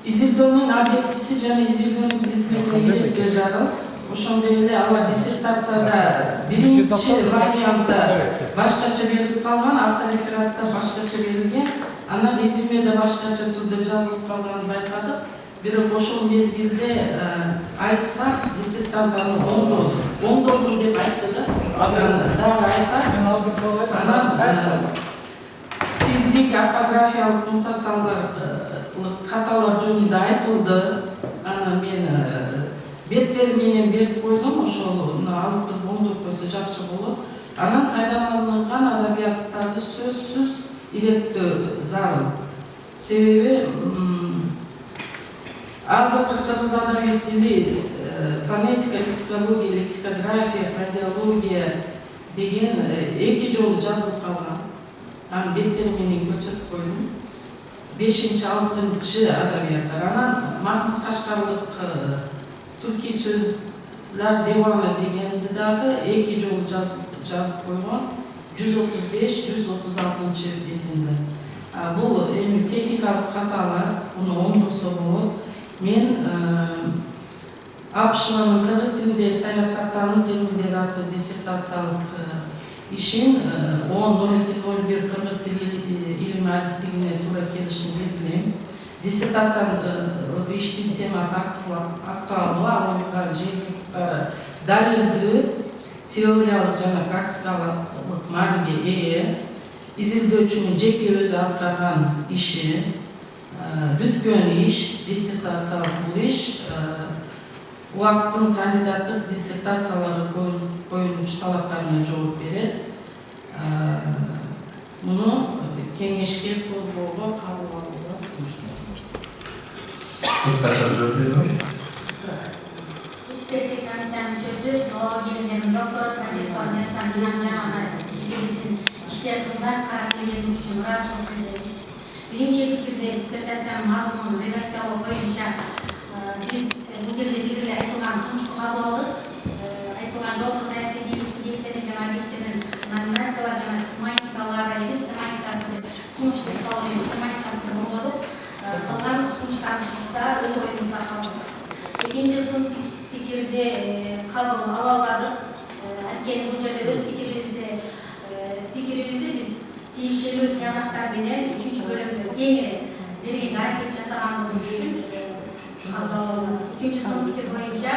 izilдөөнүн объектиси жана изилдөөнүн предметleri көз аралык. Ошондой эле алар диссертацияда биринчи вариантта башкача берилип калган, авторефератта башкача берилген, анан резюмеде башкача түрдө жазылып калганын байкадык. Бирок ошол мезгилде айтсак диссертантаны оңдодум деп айтты да. Дагы айтат. Анан стилдик, орфографиялык мутасалдык каталар жөнүндө айтылды. Анан мен беттери менен берип койдум, ошону алып туруп оңдоп койсо жакшы болот. Анан пайдаланылган адабияттарды сөзсүз илеттөө зарыл. Себеби азыркы кыргыз адабий тили фонетика, лексикология, лексикография, фразеология деген эки жолу жазылып калган. Анын беттери менен көрсөтүп койдум. 5-6 адабияттар. Анан Махмуд Кашкарлык турки сөзлөр деваны дегенди дагы эки жолу жазып койгон. 135-136 бетинде. Бул эми техникалык каталар, муну оңдосо болот. Мен Апшинанын кыргыз тилинде саясаттануу терминдери аттуу диссертациялык ишин 10.02.01 кыргыз тили илими адистигине туура келишин белгилейм. Диссертациянын иштин темасы актуалдуу, алынган жыйынтыктары далилдүү, теориялык жана практикалык мааниге ээ, изилдөөчүнүн жеке өзү аткарган иши, бүткөн иш, диссертациялык бул иш, убакыттын кандидаттык диссертациялары коюлуучу талаптарына жооп берет. Муну кеңешке колдоого кабыл алууга сунуштайм. Кыскача жооп бериңиз. Эксперттик комиссиянын мүчөсү, филология илимдеринин доктору, профессор Нерсан Динамжанова биздин иштер тылда карап келген үчүн ыраазычылык билдиребиз. Биринчи пикирде диссертациянын мазмунун редакциялоо боюнча биз бул жерде пикирлер айтылган сунушту кабыл алдык. Айтылган жогорку саясий бийлик субъекттерин жана объекттерин номинациялар жана семантикаларда эмес, семантикасы сунушту семантикасын коргодук. Калган сунуштарда өз оюбузда калдык. Экинчи сынып пикирде кабыл ала албадык. Анткени бул жерде өз пикирибизди биз тиешелүү тыянактар менен 3-чү бөлүмдө кеңири берген аракет жасаганыбыз үчүн кабыл ала албадык. 3-чү сынып пикир боюнча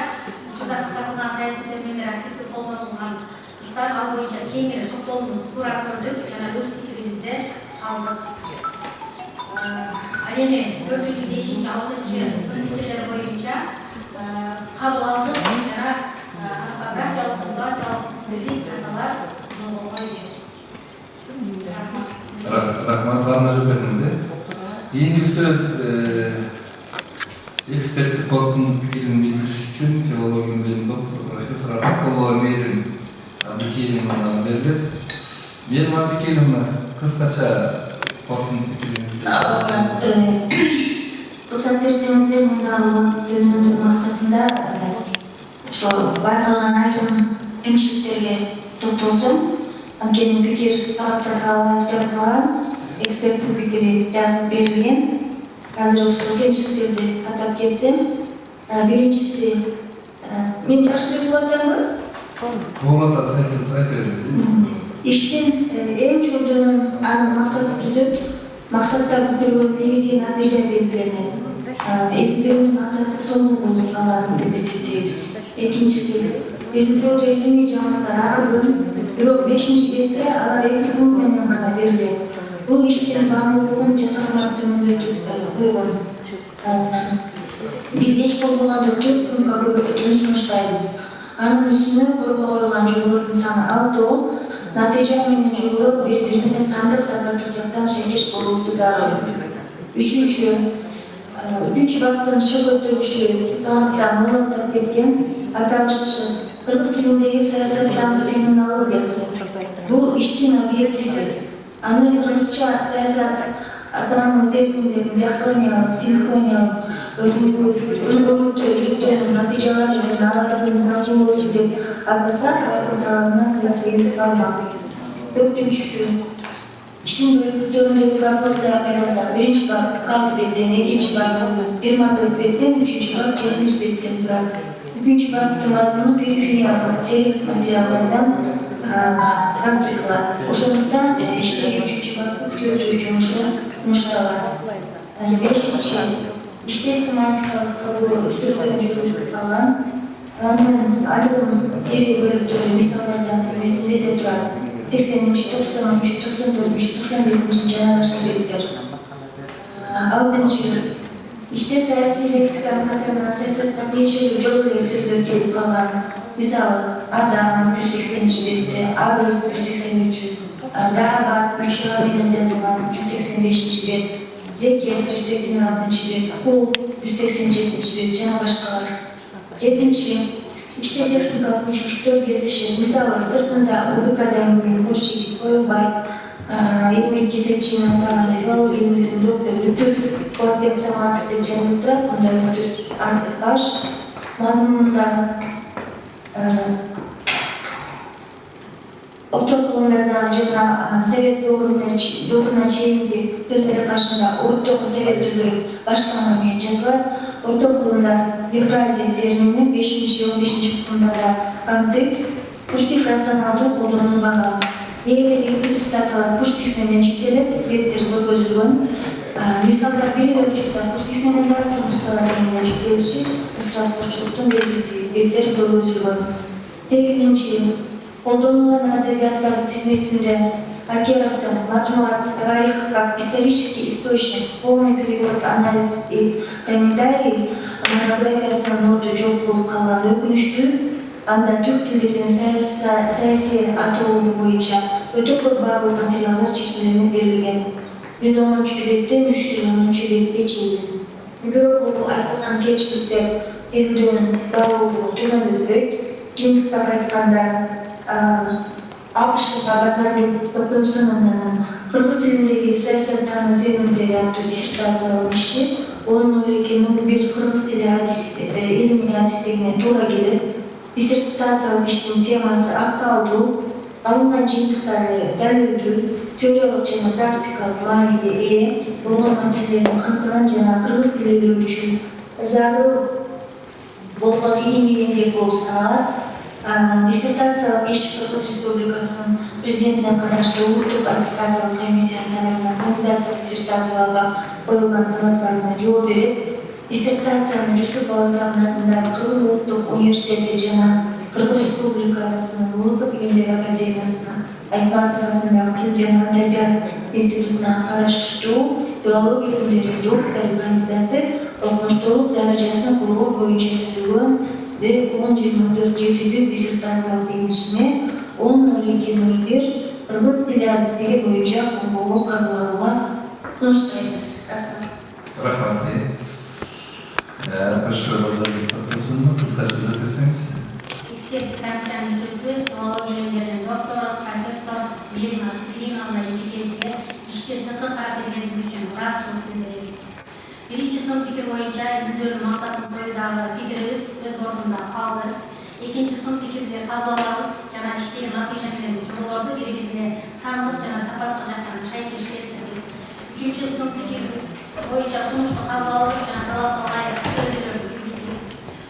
учурда кыскартылган саясий терминдер активдүү колдонулгандыктан ал боюнча кеңири токтолууну туура көрдүк жана өз пикирибизде калдык. Ал эми 4-чү, 5-чи, 6-чы сынып пикирлер боюнча кабыл алдык жана орфография кыргызстандын аналар жолгонго ие. Рахмат баарына жолдойбуз. Кийинки сөз эксперттик корптун пикирин билдириш үчүн филология бөлүмүнүн доктору профессор Атакулова Мээрим Абдикеримовна берилет. Мээрим Абдикеримовна кыскача корптун пикирин рұқсат берсеңіздер, мұндағы уақыттың мақсатында байқалған айрым кемшіліктерге тоқталсам, анткени пикир тараптарға жазылған, эксперттік пикири жазып берілген. Қазір ошол кемшіліктерди атап кетсем, биринчиси, мен жакшы деп атамбы? Болот айта бериңиз. Иштин эң чоң максаты түзөт, максатта күтүлгөн негизги натыйжа белгиленет. Изилдөөнүн максаты сонун болуп калган деп эсептейбиз. Экинчиси, изилдөөгө илимий жаңылыктар ар күн, бирок 5-бетте алар 2 күн менен гана берилет. Бул иштин баалуулугун жасалмак төмөндөтүп койгон. Биз эч болбогондо 4 күнгө көбөйтүүнү сунуштайбыз. Анын үстүнө корго коюлган жолдордун саны 6, натыйжа менен жолдор бири-бирине сандык сапаттык жактан шейкеш болуусу зарыл. Үчүнчү баптын чөгөттөлүшү талаптан мурактап кеткен аталышчы кыргыз тилиндеги саясаттануу терминологиясы. Бул иштин объектиси. Аны кыргызча саясат атаанын терминдерин диахрониялык, синхрониялык, өнүгүүнүн натыйжалары жана алардын назмулуусу деп атасак, айкындалган кыйынчылык калмак. Төртүнчүсү, иштин бөлүктөрүндөгү пропорция карасак, биринчи бап 6 беттен, экинчи бап 24 беттен, үчүнчү бап 70 беттен турат. Үчүнчү баптын мазмуну перифериялык теорик материалдардан разбиркалат. Ошондуктан иштеги үчүнчү бапты күчөтүү жумушу сунушталат. Бешинчи, иште семантикалык кабыл үстүргөн жүргүзүлүп калган. Анын айрым эри бөлүктөрү мисалдардан тизмесинде де турат. 80-90, 94, 97 жана башка беттер. Алтынчы, иште саясий лексиканын катарына саясатка тиешелүү жок эле сөздөр келип калган. Мисалы, адам 180 бетте, абыз 183, даабат 3 менен жазылган 185 бет, зекет 186 бет, кул 187 бет жана башкалар. Жетинчи, иште техникалык мүмкүнчүлүктөр кездешет. Мисалы, сыртында УБК дайындыгын кош жигит коюлбай, илимий жетекчи менен атаганда филология илимдеринин доктору Бүтүр Болотбек Саматов деп жазылып турат. Мындай Бүтүр баш мазмунунда Ortak konulardan jana Sovet doğruna çeyingi sözleri karşında ortak Sovet sözleri başkanlığı menен жазылат. Ortak konular Евразия термини 5-15 кутумдарда камтыйт. Курсив рационалдуу колдонулган. Эгерде белгилүү цитаталар курсив менен чектелет, беттер көргөзүлгөн. Мисалдар берилген учурда курсив менен да турмушталар менен чектелиши ысырафчылыктын белгиси, беттер көргөзүлгөн. 8-нчи колдонулган адабияттардын тизмесинде Акеровдун «Маджмуат тарих как исторический источник, полный перевод, анализ и комментарий» монографиясынын ноты жок болуп калган өкүнүчтүү. Анда түрк тилдеринин саясий атоолору боюнча өтө көп баалуу материалдар чечмеленип берилген. 110 беттен 310 бетке чейин. Бирок бул айтылган кемчиликтер изилдөөнүн баалуулугун төмөндөтпөйт. Чындыкты айтканда Акышевка Базарбек Токунсуновдун кыргыз тилиндеги саясаттануу терминдери аттуу диссертациялык иши онун элекенин бир кыргыз тили илимий адистигине туура келет. Диссертациялык иштин темасы актуалдуу, алынган жыйынтыктарды далилдүү, теориялык жана практикалык мааниге ээ болгон маселелерин камтыган жана кыргыз тили үчүн зарыл болгон илимий эмгек болуп саналат. Диссертациялык иш Кыргыз Республикасынын президентине караштуу улуттук аттестациялык комиссиянын тарабынан кандидаттык диссертацияларга коюлган талаптарына жооп берет. Диссертациянын Жусуп Баласагын атындагы Кыргыз улуттук университети жана Кыргыз Республикасынын улуттук илимдер академиясынын Айтматов атындагы Тил жана Адабият институтуна караштуу филология илимдеринин доктору кандидаты окумуштуулук даражасын коргоо боюнча түзүлгөн D10-24 диссертациялык кеңешине мекемелер кыргыз тили адистери боюнча конкурс кабылданууга сунуштайбыз. Рахмат. Прошу Розалию кыскача сөз берсеңиз. Эксперттик комиссиянын мүчөсү, филология илимдеринин доктору, профессор Биримовна Ежегемизге иште ТК карапергендиги үчүн ыраазычылык билдиребиз. Биринчи сын пикир боюнча изилдөөнүн максатын коюдагы пикирибиз өз ордунда калды. Экинчи сын пикирди кабыл алабыз жана иштеги натыйжа менен жоболорду бири-бирине сандык жана сапаттык жактан шайкелиштиребиз. Үчүнчү сын пикир боюнча сунушту кабыл алып жана талапка ылайык түзөтүүлөрдү киргизилет.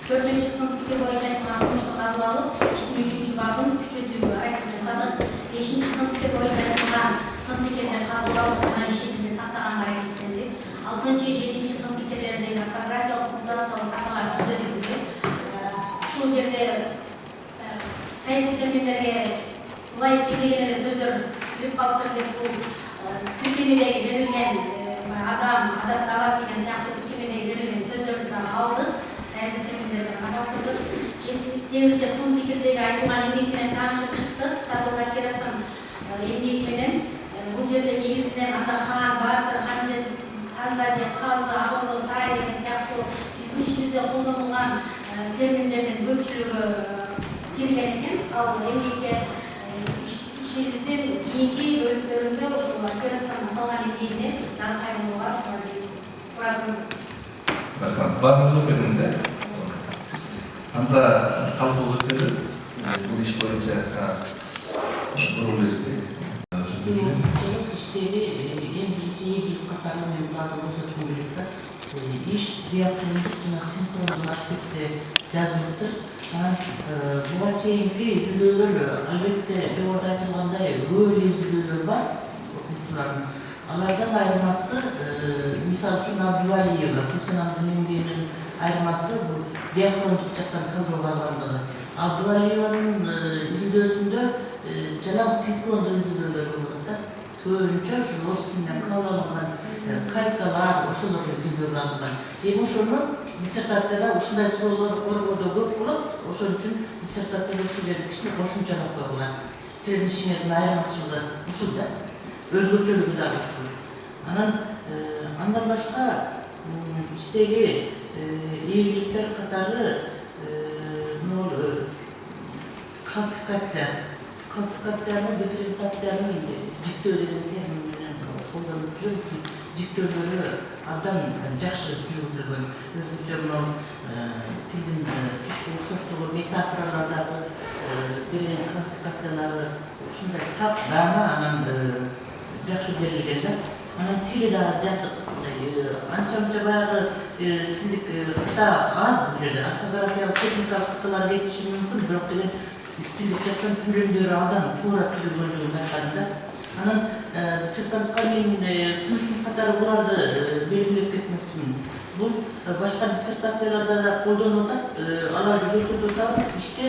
Төртүнчү сын пикир боюнча айтылган сунушту кабыл алып, иштин 3-бабын күчөтүүгө аракет жасадык. Бешинчи сын пикир боюнча айтылган сын пикирди кабыл алып жана ишибизди тактаганга аракеттендик. 6-7 сын пикирлердеги орфографиялык пунктуациялык каталар түзөтүлдү. Ушул жерде саясий терминдерге ылайык келбеген эле сөздөр кирип калыптыр деп бул тиркемедеги берилген адам, абат деген сыяктуу тиркемедеги берилген сөздөрдү да алдык. Саясий терминдерди каталып турдук. 8-чи сын пикирдеги айтылган эмгек менен таанышып чыктык. Сабыл Закировдун эмгеги менен бул жерде негизинен Атахан, Батыр, Ханзаде, Казы, Абырлы, Сарай деген сыяктуу биздин ишибизде колдонулган терминдердин көпчүлүгү кирген экен. Ал эмгекке ишибиздин кийинки бөлүктөрүндө ушул Закировдун салган эмгегине дагы кайрылууга туура келет. Рахмат. Барыңыз жоқ едіңіз, анда талқы өтеді. Бұл іс бойынша бір өзекте. Иштери эң биринчи ийгилик катары мен буларды көрсөткүм келет да. Иш диакрондук жана синхрондук аспектте жазылыптыр. Буга чейинки изилдөөлөр албетте жогоруда айтылгандай көп изилдөөлөр бар. Окумуштуулардын. Алардан айырмасы, мисал үчүн Абдувалиева, Кусанамдын эмгегинин айырмасы бул диахрондук жактан талдоого алгандыгы. Абдувалиеванын изилдөөсүндө жанагы синхрондук изилдөөлөр болот да. Көбүнчө ушул орус тилинен кабыл алынган калькалар, ошолор изилдөөгө алынган. Эми ошону диссертацияда ушундай суроолор коргоодо көп болот. Ошон үчүн диссертацияда ушул жерде кичине кошумчалап койгула. Сиздин ишиңердин айырмачылыгы ушул да. Өзгөчөлүгү да ушул. Андан башка иштеги ийгиликтер катары классификацияны, дифференциацияны жиктөө деген термин менен колдонуп жүрүп, ушул жиктөөлөрү абдан жакшы жүргүзүлгөн. Өзүнчө мына тилдин окшоштугу, метафоралардагы берген классификациялары ушундай тап даана анан жакшы берилген да. Анан тили дагы жаттык. Анча-мынча баягы стилдик ката аз бул жерде. Орфографиялык техникалык каталар кетиши мүмкүн, бирок деген стилдик жактан сүйлөмдөрү абдан туура түзүлгөндүгүн байкадым да. Анан диссертантка мен сунуштун катары буларды белгилеп кетмекчимин. Бул башка диссертацияларда да колдонулуп атат. Аларды көрсөтүп атабыз. Иште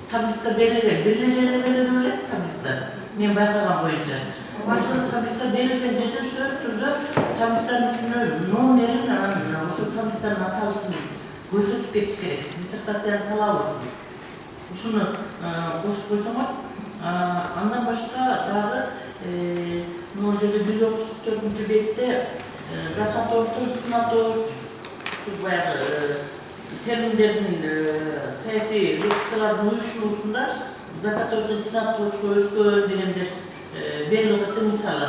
таблица берилген, бир эле жерде берилип элек таблица. Мен байкаган боюнча. Ошол таблица берилген жерде сөз түрдө таблицанын үстүнө номерин, анан ошол таблицанын аталышын көрсөтүп кетиш керек. Диссертациянын талабы ушул. Ушуну кошуп койсоңор, андан башка дагы могу жерде 134-бетте Закатовдун Сынатович баягы терминдердин саясий лексикалардын уюшулуусунда Закатовдун Сынатовичко өткөн дегендер берилип атат. Мисалы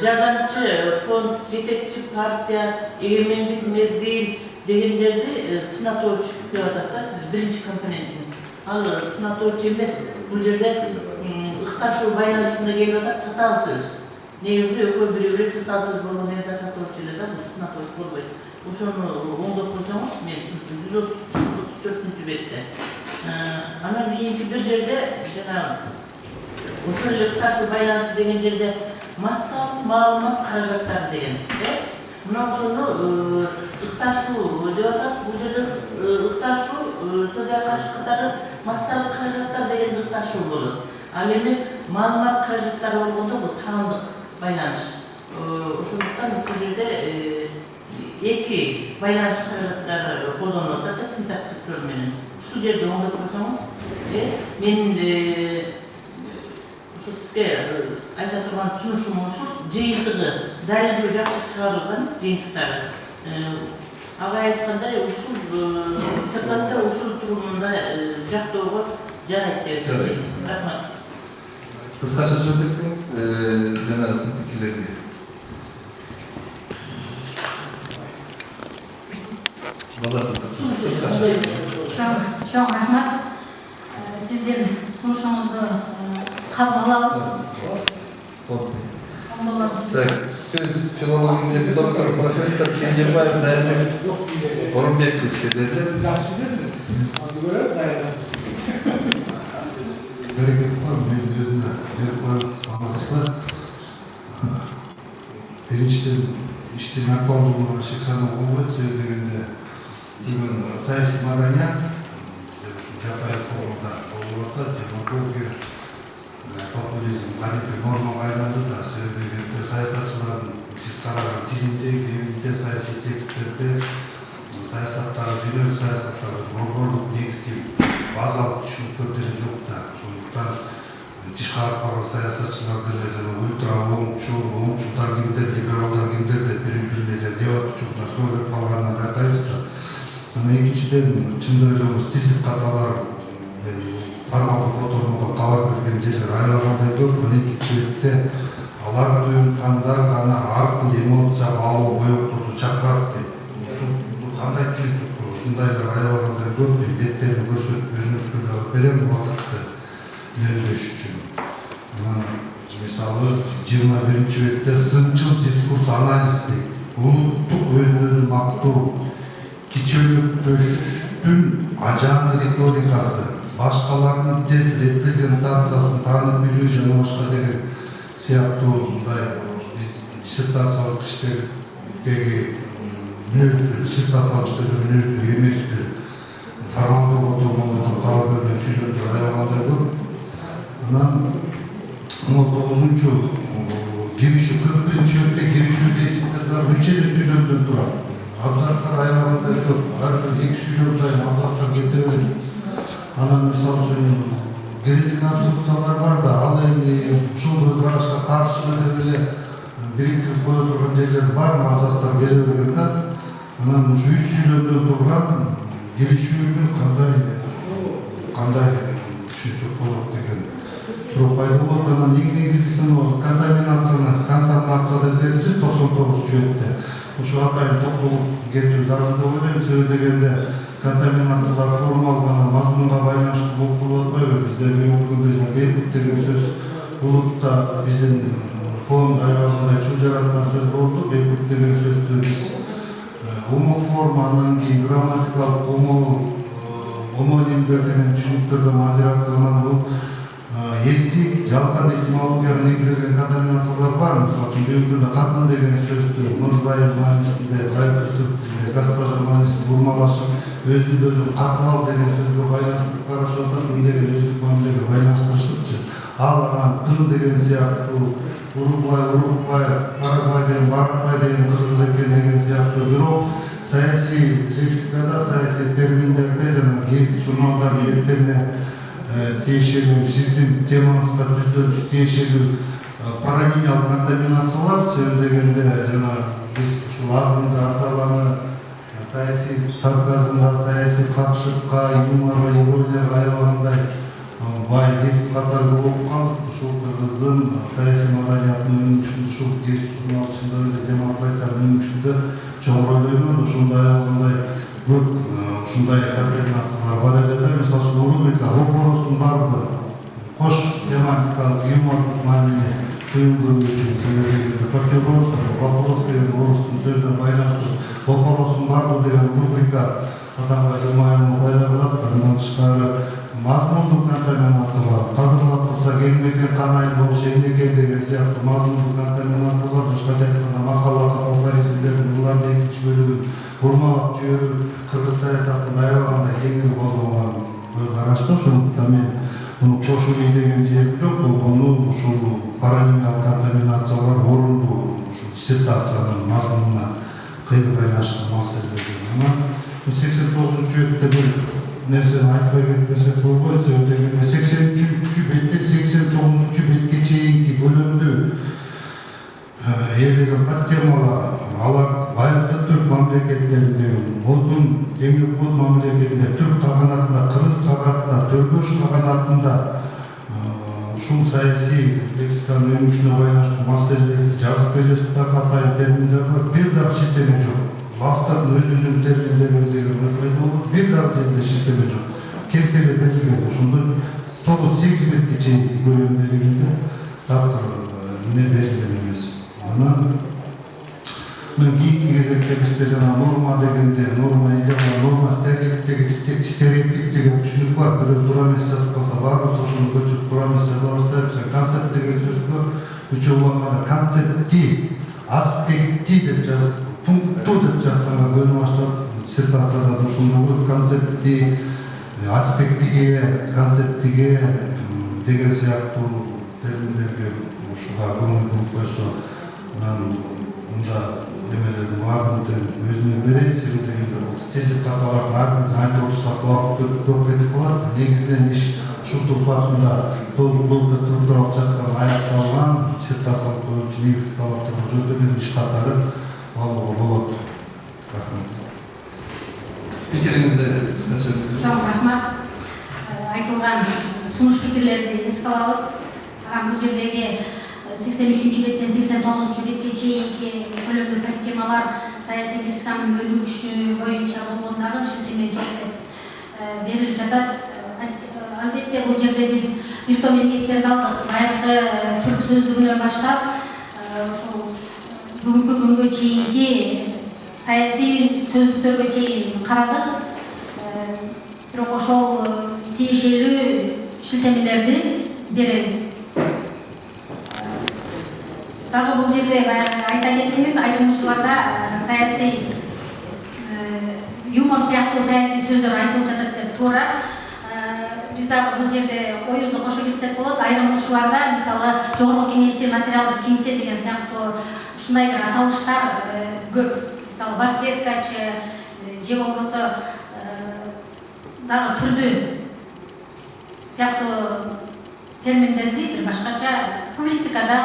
жардамчы фонд, жетекчи партия, эгемендик мезгил дегендерди Сынатович деп атасыздар, сиз биринчи компонентин. Ал Сынатович эмес, бул жерде ыкташуу байланышында келип атат татаал сөз. Негизи экөө бири-бири татаал сөз болгон негизи Сынатович эле да, бул Сынатович болбойт. Ошону оңдоп койсоңуз, мен 134-бетте. Анан кийинки бир жерде жана ошол эле ыкташуу байланышы деген жерде массалык маалымат каражаттары деген. Мына ошону ыкташуу деп атасыз. Бул жерде ыкташуу сөз айкашы катары массалык каражаттар деген ыкташуу болот. Ал эми маалымат каражаттары болгондо бул таандык байланыш. Ошондуктан ушул жерде эки байланыш каражаттары колдонулуп атат да, синтаксик жол менен. Ушул жерде оңдоп койсоңуз, менин сизге айта турган сунушум ушул жыйынтыгы далилдөө жакшы чыгарылган жыйынтыктары. Ага айткандай ушул диссертация ушул турумунда жактоого жарайт деп эсептейм. Рахмат. Кыскача жооп берсеңиз, жана пикирлерге. Чоң рахмат. Сиздин сунушуңузду кабыл алабыз. Так, филология доктор профессор Кенжебаев Дайырбек Орунбековичке берилет. Берекет бар, мен өзүмө берип коюп саламатсызбы. Биринчиден иштин акыбалдуулугуна шексануу болбойт, себеби дегенде бүгүн саясий маданият жапайы формада болуп атат, демагогия, популизм кадимки нормага айланды да, себеби дегенде саясатчылардын сиз караган тизимде, саясий тексттерде саясаттагы жүрөк саясаттагы борборлук негизги базалык түшүнүктөр деле жок да. Ошондуктан тышкарып барган саясатчылар деле жана ультра оңчулдар кимдер, либералдар кимдер деп бири-бирине деп атчу сөйлөп калганын байкайбыз да. Анан экинчиден чындап эле стилдик каталар формалдык котормодон кабар берген жерлер аябагандай көп. Экинчи бетте алардын кандар гана аркылуу эмоция алуу, боёктоодо чакырат дейт. Ушул кандай тилдик ушундайлар аябагандай көп. Беттерин көрсөтүп өзүңүзгө дагы берем убакытты үнөмдөш үчүн. Мисалы 21-бетте сынчыл дискурс анализ дейт. Улуттук өзүн-өзү мактоо, кичөөлүктөштүн ажаан риторикасы, башкалардын тез репрезентациясын таанып билүү жана башка деген сыяктуу мындай диссертациялык иштердеги мүнөздүү эмес бир формалдуу котормолордон кабар берген сүйлөмдөр аябагандай көп. Анан 19-чу киришүү 41-бетте киришүү десиптер дагы 3 сүйлөмдөн турат. Абзацтар аябагандай көп. Ар бир 2 сүйлөм сайын абзацтар кете берет. Анан мисалы үчүн кирилдик конструкциялар бар да, ал эми ушул көз карашка каршы деп эле бириктирип кое турган жерлер бар, абзацтар келе берген да. Анан ушу 3 сүйлөмдөн турган киришүүнү кандай түшүнсөк болот деген суроо пайда болот. Анан эң негизгиси контаминация деп берилсе 99 бетте. Ушу атайын токтолуп кетүү зарыл деп ойлойм. Себеби дегенде контаминациялар формалгана мазмунга байланыштуу болуп калып атпайбы? Бизде бүгүнкү бейбут деген сөз улутта биздин коомдо аябагандай чуу жараткан сөз болду. Бейбут деген сөздү биз гомоформа, анан кийин грамматикалык гомонимдер деген түшүнүктөрдөн ажыратып, анан бул элдик жалпан этимологияга негизделген контаминациялар бар. Мисалы үчүн бүгүнкү күндө катын деген сөздү мырзайым маанисинде, госпожа маанисинде бурмалашып, өзүн өзү катыбал деген сөзгө байланыштырып карашып атат. Ун деген өздүк мамилеге байланыштырышыпчы. Ал анан тын деген сыяктуу, Уругвай, Парагвай деген, Бараквай деген кыргыз экен деген сыяктуу. Бирок саясий лексикада, саясий терминдерде жана гезит журналдардын беттерине тиешелүү, сиздин темаңызга түздөлүш тиешелүү паранимиялык контаминациялар, себеби дегенде жана биз ушул агымды, асабаны, саясий сарказмга, саясий какшыкка, юморго, иронияга аябагандай бай гезит катары болуп калдык. Ушул кыргыздын саясий маданиятынын өнүгүшүндө, ушул гезит журнал чындап эле демократиянын өнүгүшүндө чоң роль ойнойт. Ошондой аябагандай көп ушундай контаминациялар бар эле да. Мисалы үчүн рубрика вопростун бардыгы кош тематикалык юморлук мамиле туюндуруу үчүн, себеби дегенде вопрос деген орустун сөзүнө байланыштырып вопростун бардыгы деген рубрика адамга жылмаюуну пайда кылат. Андан тышкары мазмундук контаминациялар, кадырлап турса келмеген канайын болуш эмнекен деген сыяктуу мазмундук контаминациялар, башкача айтканда макала апофоризмдердин булардын экинчи бөлүгүн бурмалап жиберүү кыргыз саясатында аябагандай кеңири колдонгон көз карашта. Ошондуктан мен муну кошуу деген жерим жок. Болгону ушул паранимиялык контаминациялар орундуу ушул диссертациянын мазмунуна кыйын байланыштуу маселелер. Анан 89-бетте бир нерсени айтпай кетпесек болбойт. Себеби 83-бетте 89-бетке чейин табиғат темалары, алар байырғы түрк мамлекеттерінде, отун, деңгей код мамлекетінде, түрк қағанатында, қырғыз қағанатында, төргөш қағанатында ушул саясий лексиканын өнүгүшүнө байланыштуу маселелерди жазып келесиз да катайын терминдер бар. Бир дагы шектеме жок. Лактардын өзүнүн терминдери деген пайда болот. Бир дагы жерде шектеме жок. Кепкеле белгилеген ошондой 9-8 бетке чейин көрөм дегенде тапкыр эмне берилген эмес. Анан кийинки кезекте бизде жана норма дегенде норма идеал, норма стереотип деген түшүнүк бар. Бирөө туура эмес жазып калса баарыбыз ошону көчүрүп туура эмес жаза баштайбыз. Концепт деген сөзгө үчөө уланганда концепти, аспекти деп жазып, пункту деп жазганга бөлүнүп баштап диссертацияда ошондой болот. Концепти, аспектиге, концептиге деген сыяктуу терминдерге ушуга көңүл буруп койсо, мында немелердин баардыгын өзүнө берейин дегенде бул стилдик каталардын ар бирин айтып отурсак убакыт көп кетип калат. Негизинен иш ушул турфасында толук структуралык жактан аякталган диссертациялык боюнча негизги талаптарга жүздөген иш катары алууга болот. Рахмат. Пикириңизди кыскача билдирсеңиз. Рахмат. Айтылган сунуш пикирлерди эске алабыз. Бул жердеги 83-беттен 89-бетке чейинки көлөмдүү темалар саясий лексиканын бөлүнүшү боюнча болгондагы шектеме жок деп берилип жатат. Албетте бул жерде биз бир топ эмгектерди алдык. Байыркы түрк сөздүгүнөн баштап ошол бүгүнкү күнгө чейинки саясий сөздүктөргө чейин карадык. Бирок ошол тиешелүү шилтемелерди беребиз. Дагы бул жерде айта кеткенибиз, айрым учурларда саясий юмор сыяктуу саясий сөздөр айтылып жатат деп туура. Биз дагы бул жерде оюбузду кошо кетсек болот. Айрым учурларда мисалы жогорку кеңеште материалдык кеңсе деген сыяктуу ушундай бир аталыштар көп. Мисалы барсеткачы же болбосо дагы түрдүү сыяктуу терминдерди бир башкача публистикада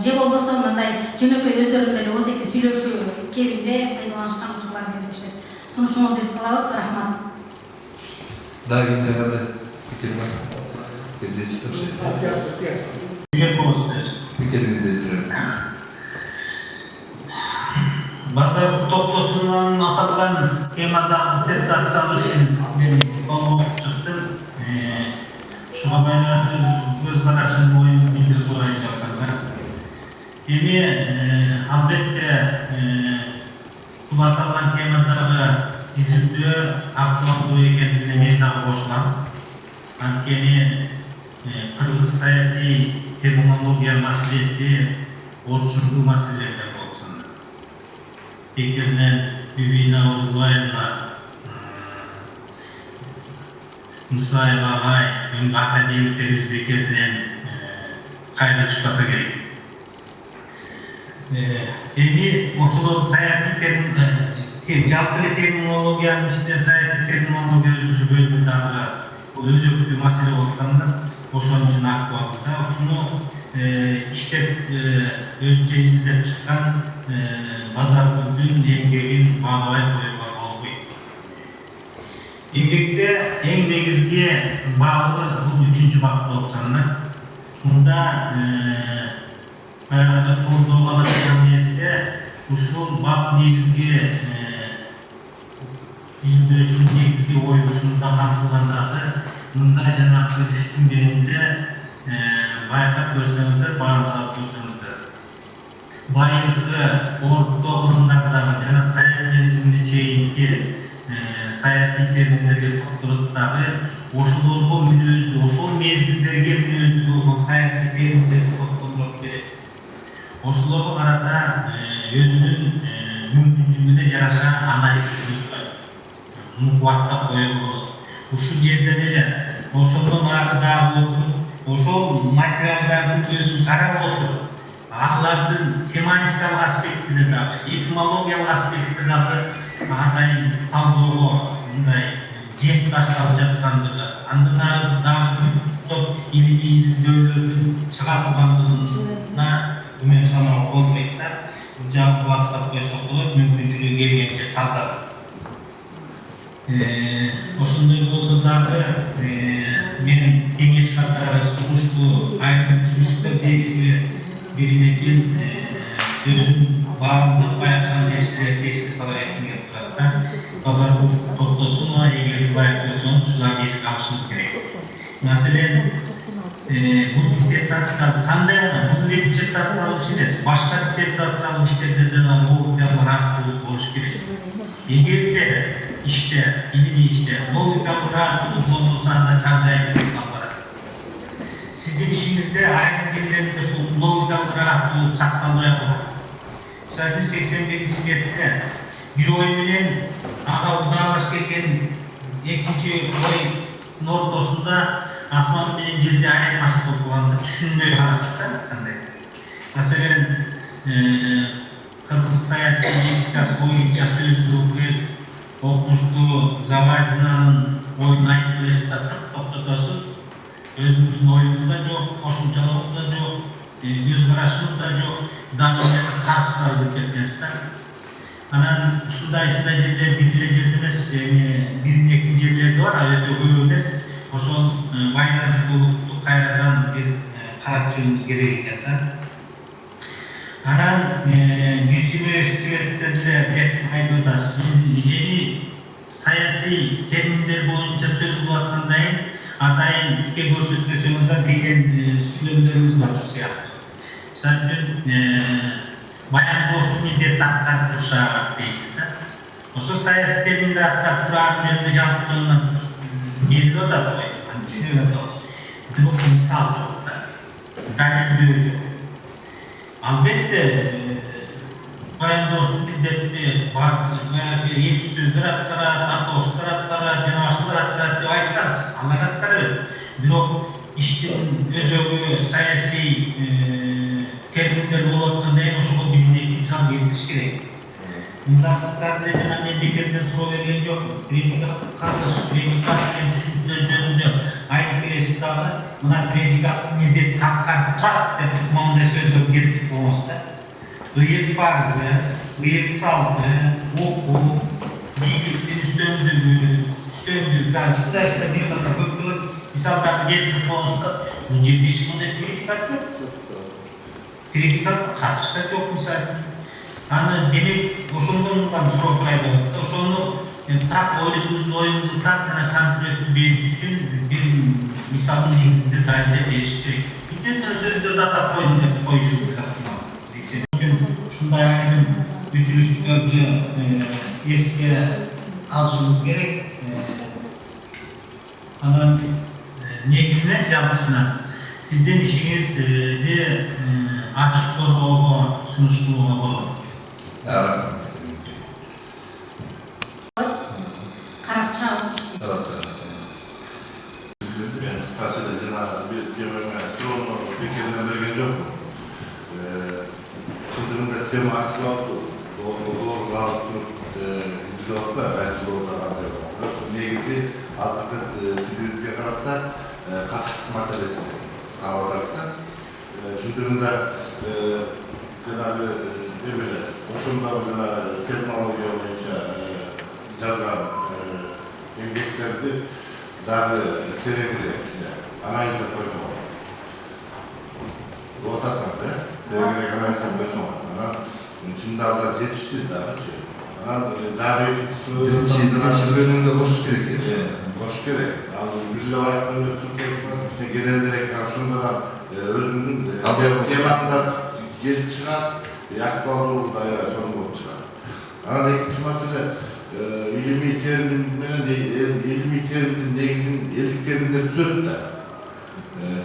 же болбосо мындай жөнөкөй өздөрүнүн эле озеки сүйлөшүү кебинде пайдаланышкан учурлар кездешет. Сунушуңузду эске алабыз. Рахмат. Дагы кандай пикир бар? Пикириңизди билдирем. Базар топтосунан аталган темада диссертациялык ишин мен окуп чыктым. Ушуга байланыштуу көз карашым оюн билдирип турайын деп атам. Эми албетте бул аталган темаларга изилдөө актуалдуу экендигине мен дагы кошулам. Анткени кыргыз саясий терминология маселеси орчундуу маселелерден болуп саналат. Пикиринен Бибина Озбаева, Мусаева агай, академиктерибиз бекеринен кайра чыкпаса керек. Эми ошол саясий жалпы эле терминологиянын ичинде саясий терминология өзүнчө бөлүнүп дагы бул өзөктүү маселе болуп саналат. Ошонун үчүн актуалдуу да ушуну иштеп өзүнчө изилдеп чыккан Базаргүлдүн эмгегин баалабай коюуга болбойт. Эмгекте эң негизги бабы бул 3-чү бап болуп саналат. Мында колдоого алынган нерсе ушул бап негизги изилдөөчүнүн негизги ою ушунда камтылгандагы мында жанагы үчтүн биринде байкап көрсөңүздөр, баарын салып көрсөңүздөр. Байыркы орто кылымдардагы жана Совет мезгилине чейинки саясий терминдерге токтолуп дагы ошолорго мүнөздүү, ошол мезгилдерге мүнөздүү болгон саясий терминдерди токтолуп берет. Ошолорго карата өзүнүн мүмкүнчүлүгүнө жараша анализ жүргүзгөн. Муну кубаттап коюу болот. Ушул жерден эле ошондон ары дагы ошол материалдардын өзүн карап отуруп, алардын семантикалык аспектине дагы, эфемологиялык аспектине дагы атайын талдоого мындай жеп ташталып жаткандыгы, андан ары дагы топ илимий изилдөөлөрдүн чыга тургандыгына күмөн саноо болбойт да. жалпы баптап койсок болот, мүмкүнчүлүгү келгенче калтады. Ошондой болсо дагы мен кеңеш катары сунуштуу айрым түшүнүктөр белгилүү биринекин өзүм баардык байкаган нерселерди эске сала кетким келип турат да. Базар токтосун, эгер байкап койсоңуз ушуларды эске алышыбыз керек. Маселен, бул диссертация кандай бул диссертациялык иш эмес, башка диссертациялык иштерде дагы логикалык аттуулук болуш керек. Эгерде иште, илимий иште логикалык аттуулук болбосо анда чаржайып калат. Сиздин ишиңизде айрым жерлеринде ушул логикалык аттуулук сакталбай калат. Мисалы 81-жетте бир ой менен ага удаалаш келген экинчи ойдун ортосунда асман менен жерде айырмашылык болуп калганда түшүнбөй каласыз да кандай. Маселен, кыргыз саясий лексикасы боюнча сөз группы окумуштуу Завадинанын оюн айтып келесиз да токтотосуз. Өзүңүздүн оюңуз да жок, кошумчалыгыңыз да жок, көз карашыңыз да жок, дагы каршы салып кеткенсиз да. Анан ушундай жерлер бир эле жерде эмес, биринин экинчи жерлерде бар, өтө көп эмес. Ошол байланыштуулукту кайрадан бир карап чыгуубуз керек экен да. Анан 125-де деп айтып атасыз. Эми саясий терминдер боюнча сөз кылып аткандан атайын тике көрсөтпөсөңүздөр деген сүйлөмдөрүбүз бар ушул сыяктуу. Мисалы үчүн баян боштук милдетти аткарып турушат дейсиз да. Ошо саясий терминдер аткарып турар жерде жалпы жонунан берилип атат ғой, түшүнүп атабыз. Бирок мисал жок да, далилдөө жок. Албетте, баян боштук милдетти баягы эки сөздөр аткарат, атоштор аткарат, жана башкалар аткарат деп айтабыз. Алар аткарат. Бирок иштин өзөгү саясий терминдер болуп аткандан ошого биринен мисал келтириш керек. Мындасыздарда жана мен бекерден суроо берген жокмун. Предикат катыш, предикат деген түшүнүктөр жөнүндө айтып бересиз дагы, мына предикаттын милдети аткарып турат деп мындай сөздөр келтирип болмос да. Ыйык парызы, ыйык салты, окуу, бийликтин үстөмдүгү, ушундай бир катар көптөгөн мисалдарды келтирип болмос да. Бул жерде эч кандай предикат жок. Предикатка катыш да жок мисалы. Аны демек ошондон суроо турайын деп атат. Ошону так оюңуздун оюңузду так жана конкреттүү бериш үчүн бир мисалдын негизинде далилдеп бериш керек. Бүт сөздөрдү атап койдум деп коюшубуз керек. Ушундай айрым үзүлүштөрдү эске алышыбыз керек. Анан негизинен жалпысынан сиздин ишиңизди ачык коргоого сунуштуулугу болот. Карап чыгабыз ишин. Мен кыскачада жана бир темага суроону бекерден берген жокмун. Чындыгында тема актуалдуу, долгоо алып туруп изилдеп атпайбы, кайсы болууда кандай. Бирок негизи азыркы тилибизге карата катыштык маселесин алып атат да. Чындыгында жанагы эмеле ошондо жана терминология боюнча жазган эмгектерди дагы тереңирээк анализдеп койсоң болот. Атасың да, тереңирээк анализдеп койсоң. Анан чында алар жетишсиз дагычы. Анан дагы биринчи бөлүмдө кошуш керек. Кош керек. Ал бирге айтканда түркүнүн генералдерек ошондо өзүнүн темасында келип чыгат, актуалдуулугу да сонун болуп чыгат. Анан экинчи маселе илимий термин менен илимий терминдин негизин элдик терминдер түзөт да.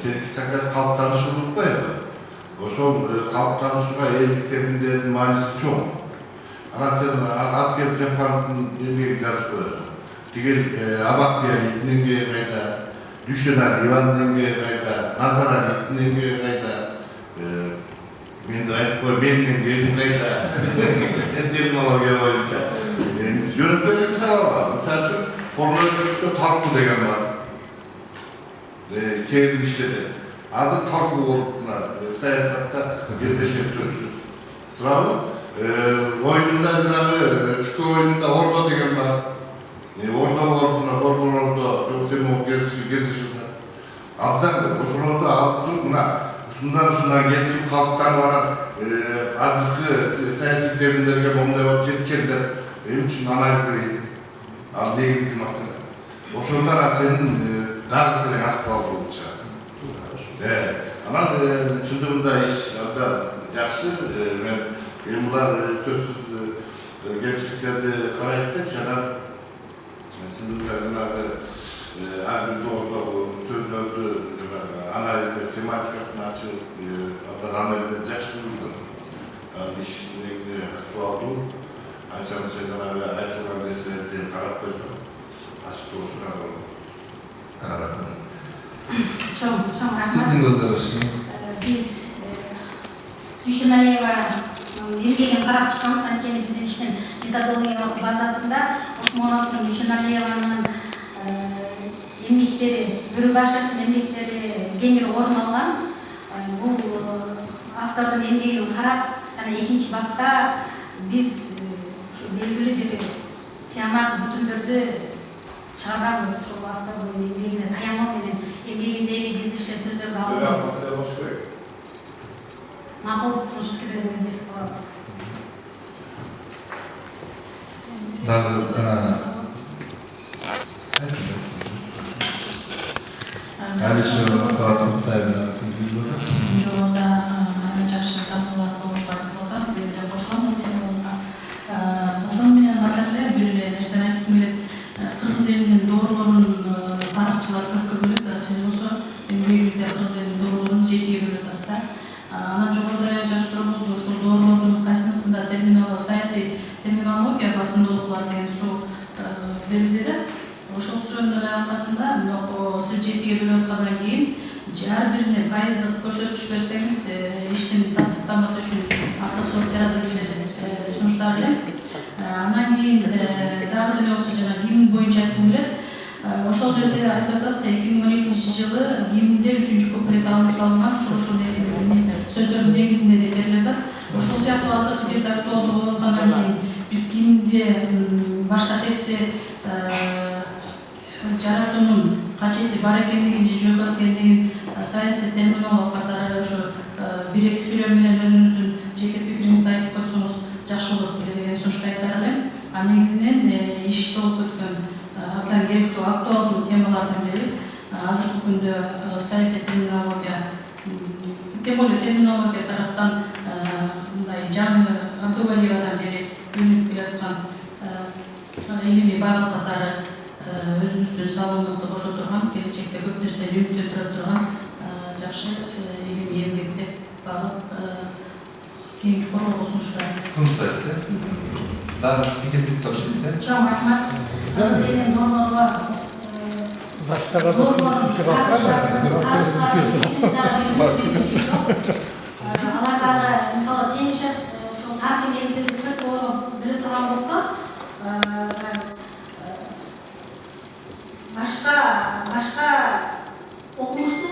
Сен как раз калыптанышын унутпайбы? Ошол калыптанышка элдик терминдердин мааниси чоң. Анан сен ат келип жапкандын эмгегин жазып коесуң. Тигил Абакбиевдин эмгеги кайда, Дүйшөнар Ивандын эмгеги кайда, Назар Алиевдин эмгеги кайда, мен айтып кой, менин эмгегим кайда, терминология боюнча. Жөнөкөй мисалы бар. Мисалы үчүн формулировка талкуу деген бар. Кээбир иштерде. Азыр талкуу болуп саясатта кездешет сөзсүз. Туурабы? Oyunda janagı üçkü oyununda orada degen var. Orada orduna korbororda Josemo gezişinde. Abdan oşolorda alıp turup mına şundan gelip halktan var. Azırkı siyasi terimlerge bomda jetkender üçün analizleriz. Al negizgi masala. Oşonlar senin dağıtırın akbal bolupça. Ama çındığımda iş da yaxşı. Ben bunlar sözsüz gençliklerde karayipte çana çındığımda her bir doğru sözlerde analizde tematikasını açıp analizde yaşlıydı. İş negizgi aktualdı. Ancak şeyden ayetler meselelerini karakterler açık oluşuna doğru. Çok rahmat. Sizin gözleriniz. Biz Düşüneliyeva emgegini karap çıkamiz, antkeni bizdin işten metodologiyalык bazasında Osmonovдун Düşüneliyeva'nın emgekleri, bir başkasının emgekleri kеңири орун алган. Бул автордун эмгегин карап, жана экинчи бапта biz belgili bir temat bütünlerde çağırırız. Şu avtorun emgegine dayanma menен emgegindegi gizlişken sözlerdi alып. Maqul слушать керегибизди эске алабыз. Жолда мана жакшы талкуулар болуп айтылган, бир эле кошулам темага. Ошону менен катар эле бир эле нерсени айткым келет. Кыргыз элинин дооролорун тарыхчылар көркөм элек, сиз болсо эмгегиңизде кыргыз элинин дооролорун жетиге бөлүп атасыздар. Анан жогоруда жаш суроо болду, ушул дооролордун кайсысында саясий терминология басымдуулук кылат деген суроо берилди да. Ошол суроонун аркасында сиз жетиге бөлүп аткандан кийин ар бирине пайыздык көрсөтүш берсеңиз иштин тастыктанбасы үчүн артыкчылык жаратып берет сунуштар элем. Анан кийин дагы деле болсо жана гимн боюнча айткым келет. Ошол жерде айтып атасыз 2012-жылы гимнде 3-чү куплет алынып салынган, ошол сөздөрдүн негизинде деп берилет. Ошол сыяктуу азыркы кезде актуалдуу болуп аткандан кийин биз гимнде башка текстти жаратуунун качети бар экендигин же жок экендигин саясий терминолог катары ошо бир-эки сүйлөм менен өзүңүздүн жеке пикириңизди айтып койсоңуз жакшы болот беле деген сунушту айтар элем. Негизинен иш болуп өткөн абдан керектүү актуалдуу темалардын бири азыркы күндө саясий терминология, тем более терминология тараптан мындай жаңы Абдувалиевадан бери өнүгүп келаткан илимий багыт катары өзүбүздүн салымыбызды кошо турган, келечекте көп нерсени үмүттөндүрө турган жакшы илимий эмгек деп багып кийинки коргоого Сунуштайсыз. Дагы пикир токтошойт да. Чоң рахмат. Кыргыз элинин донорлор алардагы мисалы теңишет ошол тарыхый мезгилди төрт тоолоп биле турган болсо башка окумушту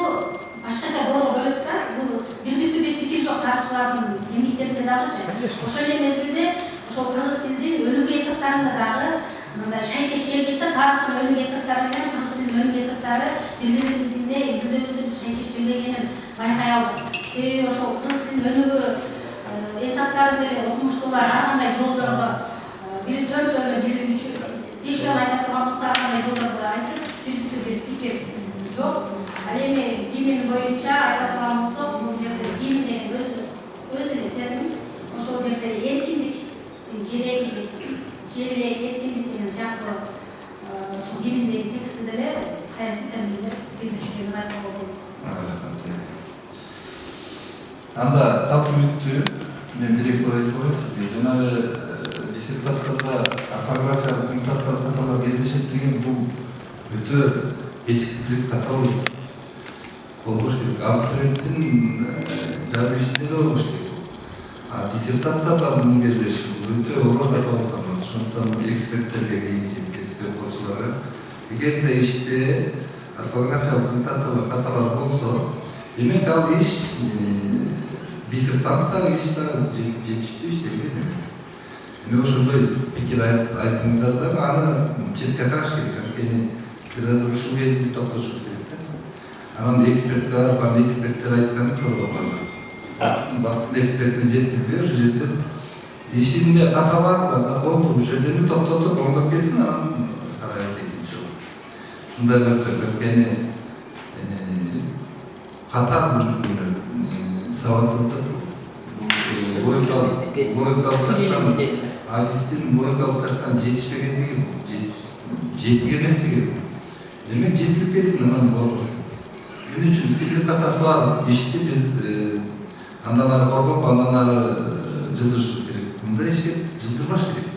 башкача доого бөлөт да. Бул бирдиктүү бир пикир жок тарыхчылардын эмгектеринде дагычы. Ошол эле мезгилде ошол кыргыз тилдин өнүгүү этаптарында дагы мындай шайкеш келбейт да. Тарыхтын өнүгүү этаптары менен кыргыз тилинин өнүгүү этаптары бири-бирине изилдөөбүздүн шайкеш келбегенин байкай алдык. Себеби ошол кыргыз тилинин өнүгүү этаптары деле окумуштуулар ар кандай жолдорго бири төртөөнү бири бешөөнү айта турган болсо ар кандай жолдорго айтып бирдиктүү бир пикир жок. Ал эми гимн боюнча айта турган болсок, бул жерде гимн деген өзү термин. Ошол жерде эркиндик, желек, эркиндик деген сыяктуу ушул гимндеги текстте деле саясий терминдер кездешкенин айтууга болот. Анда талкуу бүттү. Мен бир-эки ой айтып коеюн сизге. Жанагы диссертацияда орфографиялык имитациялык каталар кездешет деген бул өтө бечиктүү каталар болуш керек. Абитуриенттин жазуу ишинде да болуш керек. Диссертацияда муну кездеш өтө оор каталар саналат. Ошондуктан эксперттерге кийинки эксперт болчулар эгерде иште орфографиялык имитациялык каталар болсо, демек ал иш диссертанттагы иш да жетиштүү иштелген эмес. Эми ошондой пикир айтыңыздар дагы аны четке кагыш керек. Анткени биз азыр ушул кезинде токтотушубуз керек да. Анан экспертке барып, аны эксперттер айтканын көрүп калдык. Бактын экспертине жеткизбей ошол жерде ишинде ката бар, болду, ошол жерде токтотуп, оңдоп келсин, анан карайбыз экинчи жолу. Ушундай болсок, анткени ката сабатсыздык, логикалык жактан жетишпегендиги, жетик эместиги. Демек жетилип келсин, анан болобуз. Эмне үчүн стилдик катасы бар ишти биз андан ары коргоп, андан ары жылдырышыбыз керек. Мындай ишке жылдырбаш керек.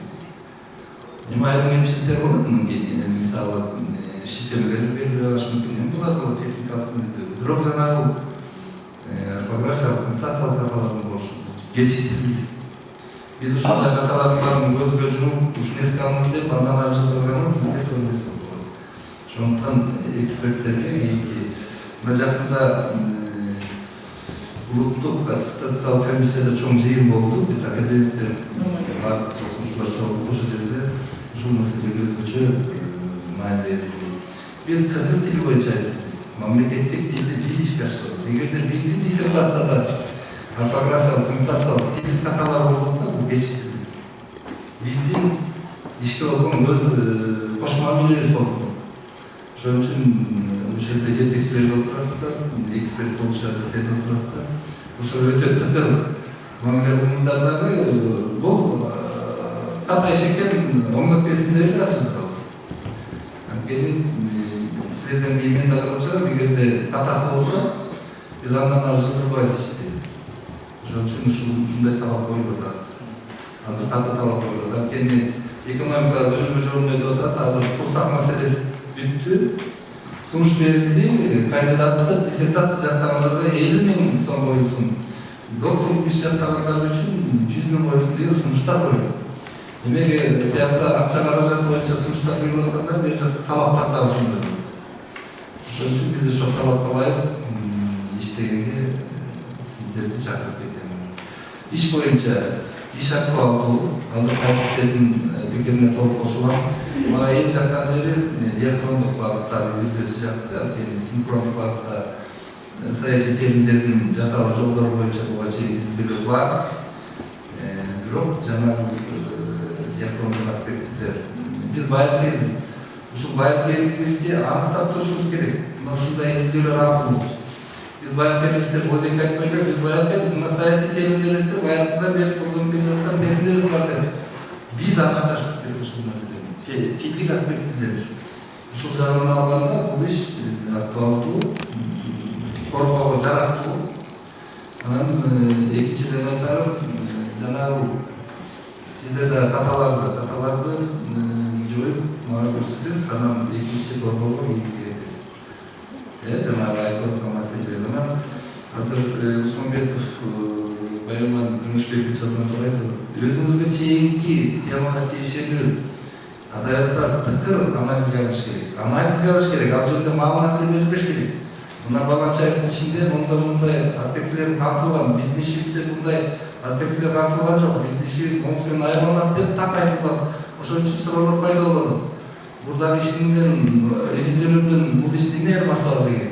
Эми айрым кемчиликтер болот, мисалы шиттемелер берилбей калышы мүмкүн. Булар техникалык мүнөттөр. Бирок жанагы орфографиялык имитациялык каталардын болушу кечиктирбиз. Биз ушундай каталардын баарын көзгө жумуп, ушуну эске алыңыз деп, андан ары жылдырганыбыз бизге туура эмес болот. Ошондуктан эксперттерге мына жакында улуттук аттестациялык комиссияда чоң жыйын болду. Биз академиктер окумуштуулар чогулуп ошол жерде ушул маселеге өзгөчө маани берди. Биз кыргыз тили боюнча айтканбыз. Мамлекеттик тилди билишке ашты. Эгерде биздин диссертацияда орфографиялык, имитациялык, стилдик каталар болбосо, биз кечиктирбиз. Биздин ишке болгон өз кош мамилебиз болду. Ошон үчүн ошол жерде жетекчилер отурасыздар, эксперт болушат сиздер отурасыздар. Ошол өтө тыкыр мамиле кылыңыздар дагы бул ката иш экен, оңдоп келсин деп эле ашындырабыз. Анткени силерден кийин мен дагы кылчам, эгерде катасы болсо, биз андан ары жылдырбайбыз ишти. Ошон үчүн ушундай талап коюлат. Азыр ката талап коюлат. Анткени экономика өзүнүн жолун өтүп атат, азыр курсак маселеси бүттү. Сунуш берилди, кандидаттык диссертация жактагандарга 50 000 сом коюлсун. Докторлук иш жактагандар үчүн 100 000 коюлсун деп сунуштар коюлду. Эмеге биякта акча каражаты боюнча сунуштар берип атканда, бир жакта талаптар да ошондой. Ошон үчүн биз ошол талапка ылайык иштегенге сиздерди чакырып кетем. Иш боюнча иш актуалдуу, азыр кайсылердин пикирине толук кошулам. Мага эң жаккан жери диахрондук багыттагы изилдөөсү жакты. Анткени синхрондук багытта саясий терминдердин жасалуу жолдору боюнча буга чейин изилдөөлөр бар. Бирок жанагы диахрондук аспектте биз байыркы элбиз. Ушул байыркы элибизди аныктап турушубуз керек. Мына ушундай изилдөөлөр аркылуу биз байыркы элибиздер өзүнө айтпай эле, биз байыркы мына саясий терминдерибизди байыркыдан бери колдонуп келе жаткан терминдерибиз бар деп. Биз аныкташыбыз керек ушул маселени. Тилдик аспектилер. Ушул жагынан алганда бул иш актуалдуу, коркоого жараттуу. Анан экинчиден айтарым, жанагы сиздер каталарды жоюп мага көрсөтөсүз, анан экинчи борборго ийип кетесиз. Жанагы айтып аткан маселе. Анан азыр Усманбетов Байырман Жумушбекович туура айтты. Өзүңүзгө чейинки темага тиешелүү адаяттар тыкыр анализге алыш керек. Ал жерде маалымат бербеш керек. Мына баланчайдын ичинде мындай аспектилер камтылган, биздин ишибизде мындай аспектилер камтылган жок. Биздин ишибиз оңусунан айырмаланат деп так айтылган. Ошон үчүн суроолор пайда болду. Бурдагы изилдөөлөрдөн бул ишти эмне айырмасы бар деген.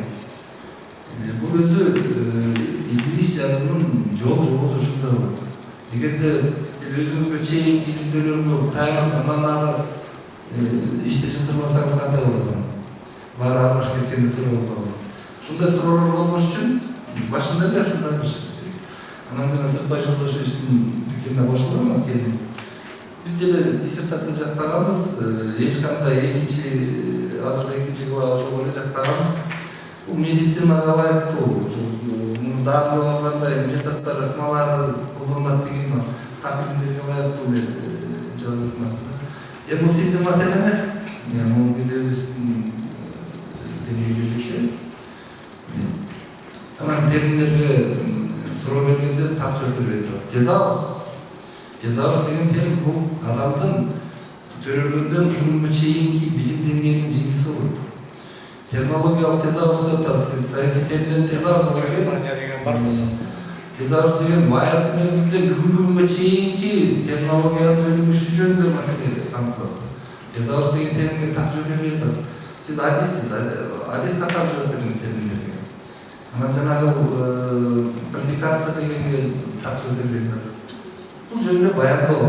Бул өзү изилиш жазуунун жолу ушунда болот. Эгерде өзүңүзгө чейинки изилдөөлөргө таянып, андан ары ишти жылдырбасаңыз кандай болот? Баары аралашып кеткенде туура болот. Ушундай суроолор болбош үчүн башында эле ушундай кылышыбыз керек. Анан жана сырттай жолдошубуздун пикирине кошулам. Анткени биз деле диссертация жактаганбыз, эч кандай азыркы экинчи глава ошого эле жактаганбыз. Бул медицинага ылайыктуу, дарылангандай методдор, ыкмалар колдонулат деген такминдерге ылайыктуу жазып маселе. Бул сиздин маселе эмес. Муну биз өзүбүздүн деңгээлде чечебиз. Анан терминдерге суроо бергенде так жооп бербей турабыз. Тезаурус деген термин бул адамдын төрөлгөндөн ушунга чейинки билим деңгээлинин жыйынтыгы болот. Терминологиялык тезаурус атасы, саясий термин тезаурус деген Tezahürat деген баягы мезгилде бүгүнкү күнгө чейинки технологиянын өнүгүшү жөнүндө маселе камтылат. Tezahürat деген терминге так жооп бербей атасыз. Сиз адис катары жооп бериңиз терминдерге. Анан жанагы предикация дегенге так жооп бербей атасыз. Бул жөнүндө баяндоо.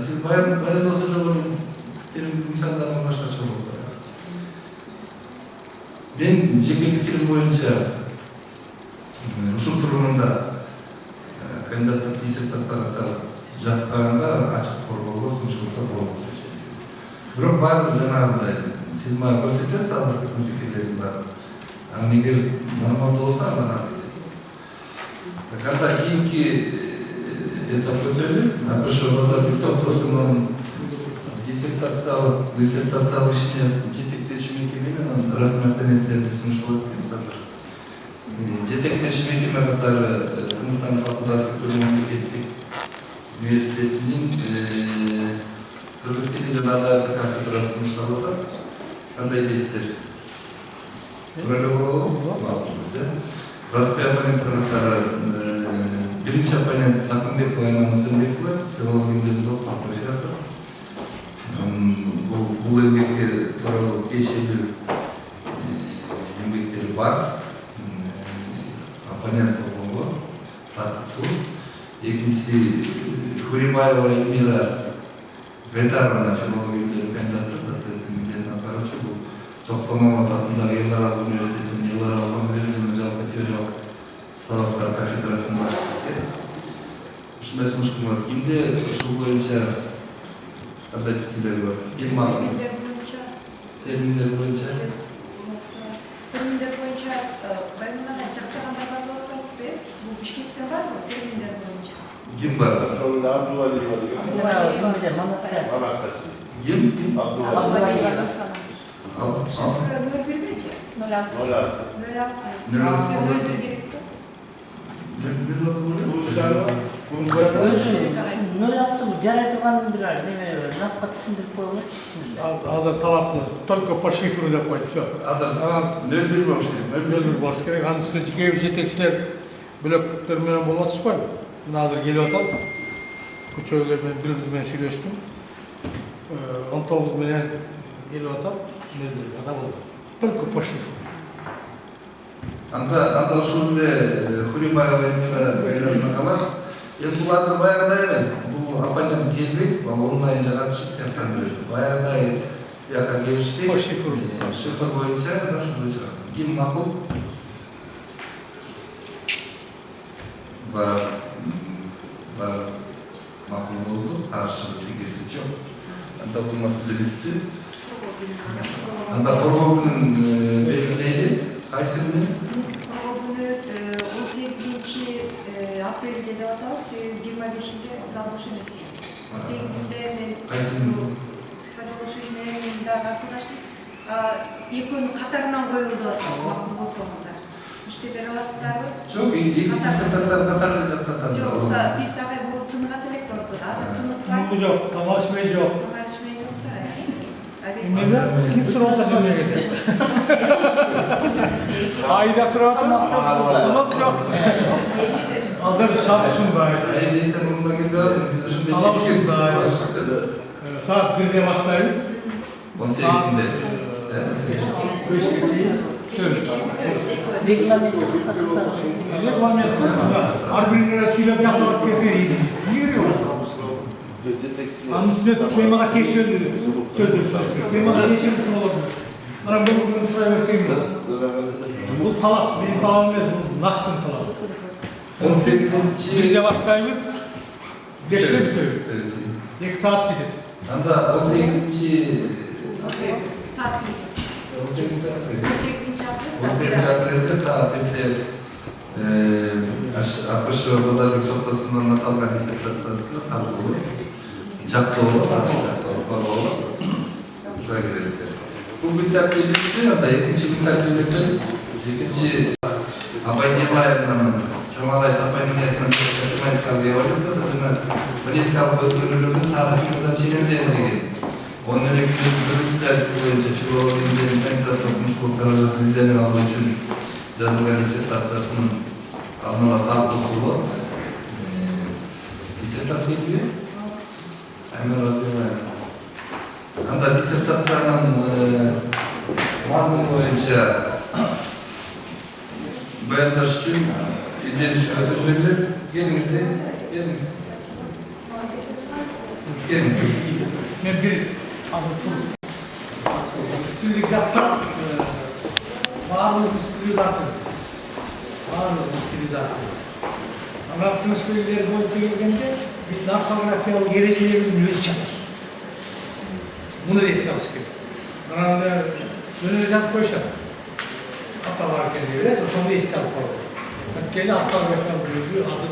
Сиз баяндоосу жогору термин мисалдардан башкача болот. Мен жеке пикирим боюнча ушул тургунда кандидаттык диссертацияга жатканга ачык коргоого сунушталса болот. Бирок баары жанагындай сиз мага көрсөтөсүз азыркы сын пикирлердин баары. Анан эгер нормалдуу болсо анан кандай кийинки этап өтөлүп, ошого бир топтосунун диссертациялык ишине жетектеши мекеменин расмий оппоненттерди сунушталат экен азыр. Жетектеши мекеме катары Кыргызстан Халкы Сектору мамлекеттик университетинин кыргыз тили жана адабияты кафедрасы сунушталып атат. Кандай дейсиздер? Туура эле болобу? Расмий оппоненттер катары биринчи оппонент Акынбекова Айман Сөмбекова, филология илимдеринин доктору профессор. Бул эмгекке тууралуу тиешелүү эмгектери бар. Оппонент болгонго тартыптуу. Экинчиси Хурибаева Эльмира Бетаровна, филология илимдеринин кандидаты, доценттин милдетин аткаруучу. Бул Токтомамат атындагы Эл аралык университетинин эл аралык мамилелер жана жалпы теориялык сабактар кафедрасынын башчысы. Ушундай сунуштуулар кимде ушул боюнча кандай пикирлер бар? Ким макул? Терминдер боюнча баяндагы жактагандар бар болуп атпайсызбы? Бул Бишкектен барбы терминдер боюнча? Ким бар? Ошондо Абдулалиев бар. Ким? Абдулалиев. Шифр 016. 06 жарай турган бир неме напка түшүндүрүп коюңузчу. Азыр талапты только по шифру деп койду, все. Азыр 01 болуш керек. 01 болуш керек. Анын үстүнө кээ бир жетекчилер бөлөктөр менен болуп атышпайбы? Мына азыр келип атат. Көчөгө мен бир кыз менен сүйлөштүм. 19 менен келип атат. Ада болду. Только по шифру. Анда ушул эле Хурибаева Эльмира калат. Эми бул азыр баягыдай эмес. Бул оппонент келбейт, онлайнда катышып тияктан берет. Баягыдай бияка келишти. По шифру. Шифр боюнча ошондой чыгат. Ким макул? Бар макул болду. Каршы пикирси жок. Анда бул маселе бүттү. Анда коргоо күнүн белгилейли. Кайсы күнү? Коргоо күнү 18 апрелде деп атабыз, 25-inde зал бош эмес экен. 18-inde мен психожолушуш менен дагы аркадаштык экөөнү катарынан коелу деп атабыз, макул болсоңуздар. Иште бере аласыздарбы? Жок, эки диссертация катары жаткан. Жок, биз ага бул тыныгат элек деп атат. Азыр тынытпай. Жок, тамак ичмей жок. Тамак ичмей жоктор. Эмнеге? Ким сурап атат эмнеге? Айда сурап атат. Тамак жок. Азыр шапшын бар. Десем мында келбей атам, биз ошондой чечкен. Saat 1'de başlayız. 18'inde. Reglamenti kısa kısa. Reglamenti kısa. Arbirine söyleyip yapmak keseyiz. Yürüyor. Anın üstüne kıymağa teşekkür sözdür. Kıymağa teşekkür olur. Bana bunu sıraya verseyim de. Bu talap, benim talabım емес, bu naktın talap. 1'de başlayız. 5'te bitiyoruz. 2 saat gidiyor. Anda 18-ci saat 18 aprelde saat 1'de Akbaşı Orada bir Toplasu'ndan atalgan dissertasyasını kabul olur. Çapta olur, var olur. Şuraya girelim. Bu bir terbiyeliktir, hatta ikinci bir terbiyeliktir. İkinci Abay Nilayev'den Çomalay Tapaniyası'nın matematikal bir oyunsa saçına politikal ötürülürün tarihçıdan çiğnendiğine onun elektronik bölümler boyunca filologinin kandidat olmuş bu kararlısını izleme aldığı için canlıgan dissertasyasının Alnına tablosu var. Disertasiya gibi. Hemen alıyorum. Anda disertasiyanın mazmunu boyunca bayandaş için izleyici özürleri gelinizde. Gelin. Men bir alıp dursun. İstilik yaptım. Bağımlı istilik yaptım. Anlattığınız bilgileri boyunca geldiğinde biz narkografiyalı geleceğimizin yüzü çatır. Bunu da eski alışık edin. Anamda döneceğiz koşalım. Hata varken diyoruz, sonra eski alıp koyalım. Kendi narkografiyalı yüzü adı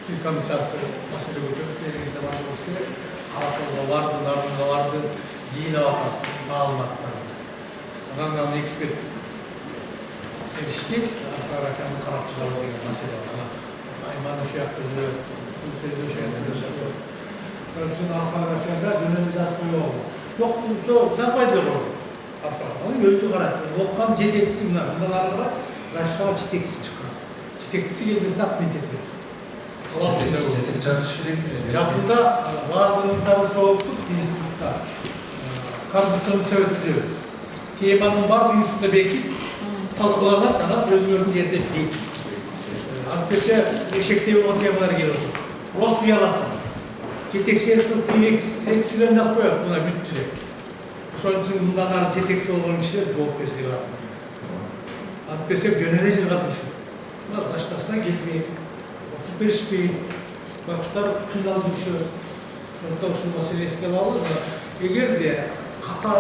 Türk Komisyası masada götürüp seninle var başka Arap'ta vardı, Nar'da vardı, Giyine vakit bağlımatlarında. Adamdan ekspert erişti, narkografiyanın karapçıları oluyor masada. Aymanı şey yaptırdı, tüm sözü şey yaptırdı. Sonra bütün narkografiyada dönemi yazmayı oldu. Çok yazmaydılar onu. Onun gözü karattı. Okukan cetekisi bunlar. Bundan arada Raştava cetekisi çıkıyor. Cetekisi gelirse atmayın ediyoruz. Kalan şeyler oldu. Çatında vardığımızda soğuktuk, institutta. Kardeşlerimi söyletiyoruz. Teğmanın vardı institutta belki talkılarlar kadar özgürlüğün yerde değil. Arkadaşlar eşekte o temalar geliyordu. Rost uyalasın. Cetekşehir tıbbı eksilen de koyar buna bütçe. Son için bundan sonra cetekşi olan kişiler cevap verseler. Arkadaşlar yönelecilik atmışım. Bunlar taştasına gelmeyi, 35 bin, bakışlar kınal düşüyor. Sonunda şu mesele eski alır da, eğer de kata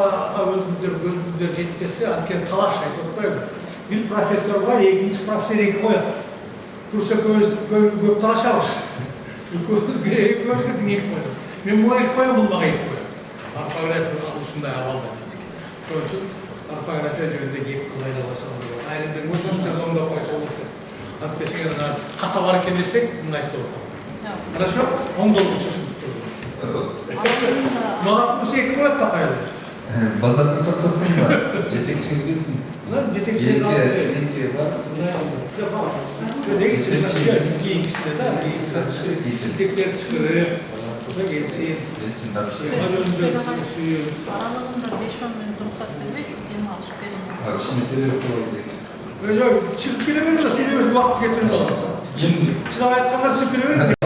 özgürler жетпесе, anken talaş aytıp koyalım. Bir profesör var, ikinci profesör iki koyar. Tursa köp talaş alır. Gözge dinleyip koyalım. Ben bu ek koyalım, bulmağa ek koyalım. Orfografiya alışında avalda bizdik. Şunun için orfografiya yönünde gep kılayla başlanıyor. Aynen bir musluşlarla onda koysa olur. Arkadaşlar kata varken desek, bundan işte olur. Хорошо? Он долго чувствует тоже. Но bu şey koyuyor da koyalım. Bazarın ortasında cetekçiniz bilsin. Lan cetekçiniz var. Cetekçiniz var. Yapamam. Ne geçelim? İkisi de cetekler çıkarır. Burada gelsin. Aralığında 5-10 gün ruhsat vermez, benim alışıp vereyim. Abi şimdi telefon Öyle çıkıp bile verir de söylüyoruz vakit getirin olmasa. Çınav ayetkanlar çıkıp bile verir.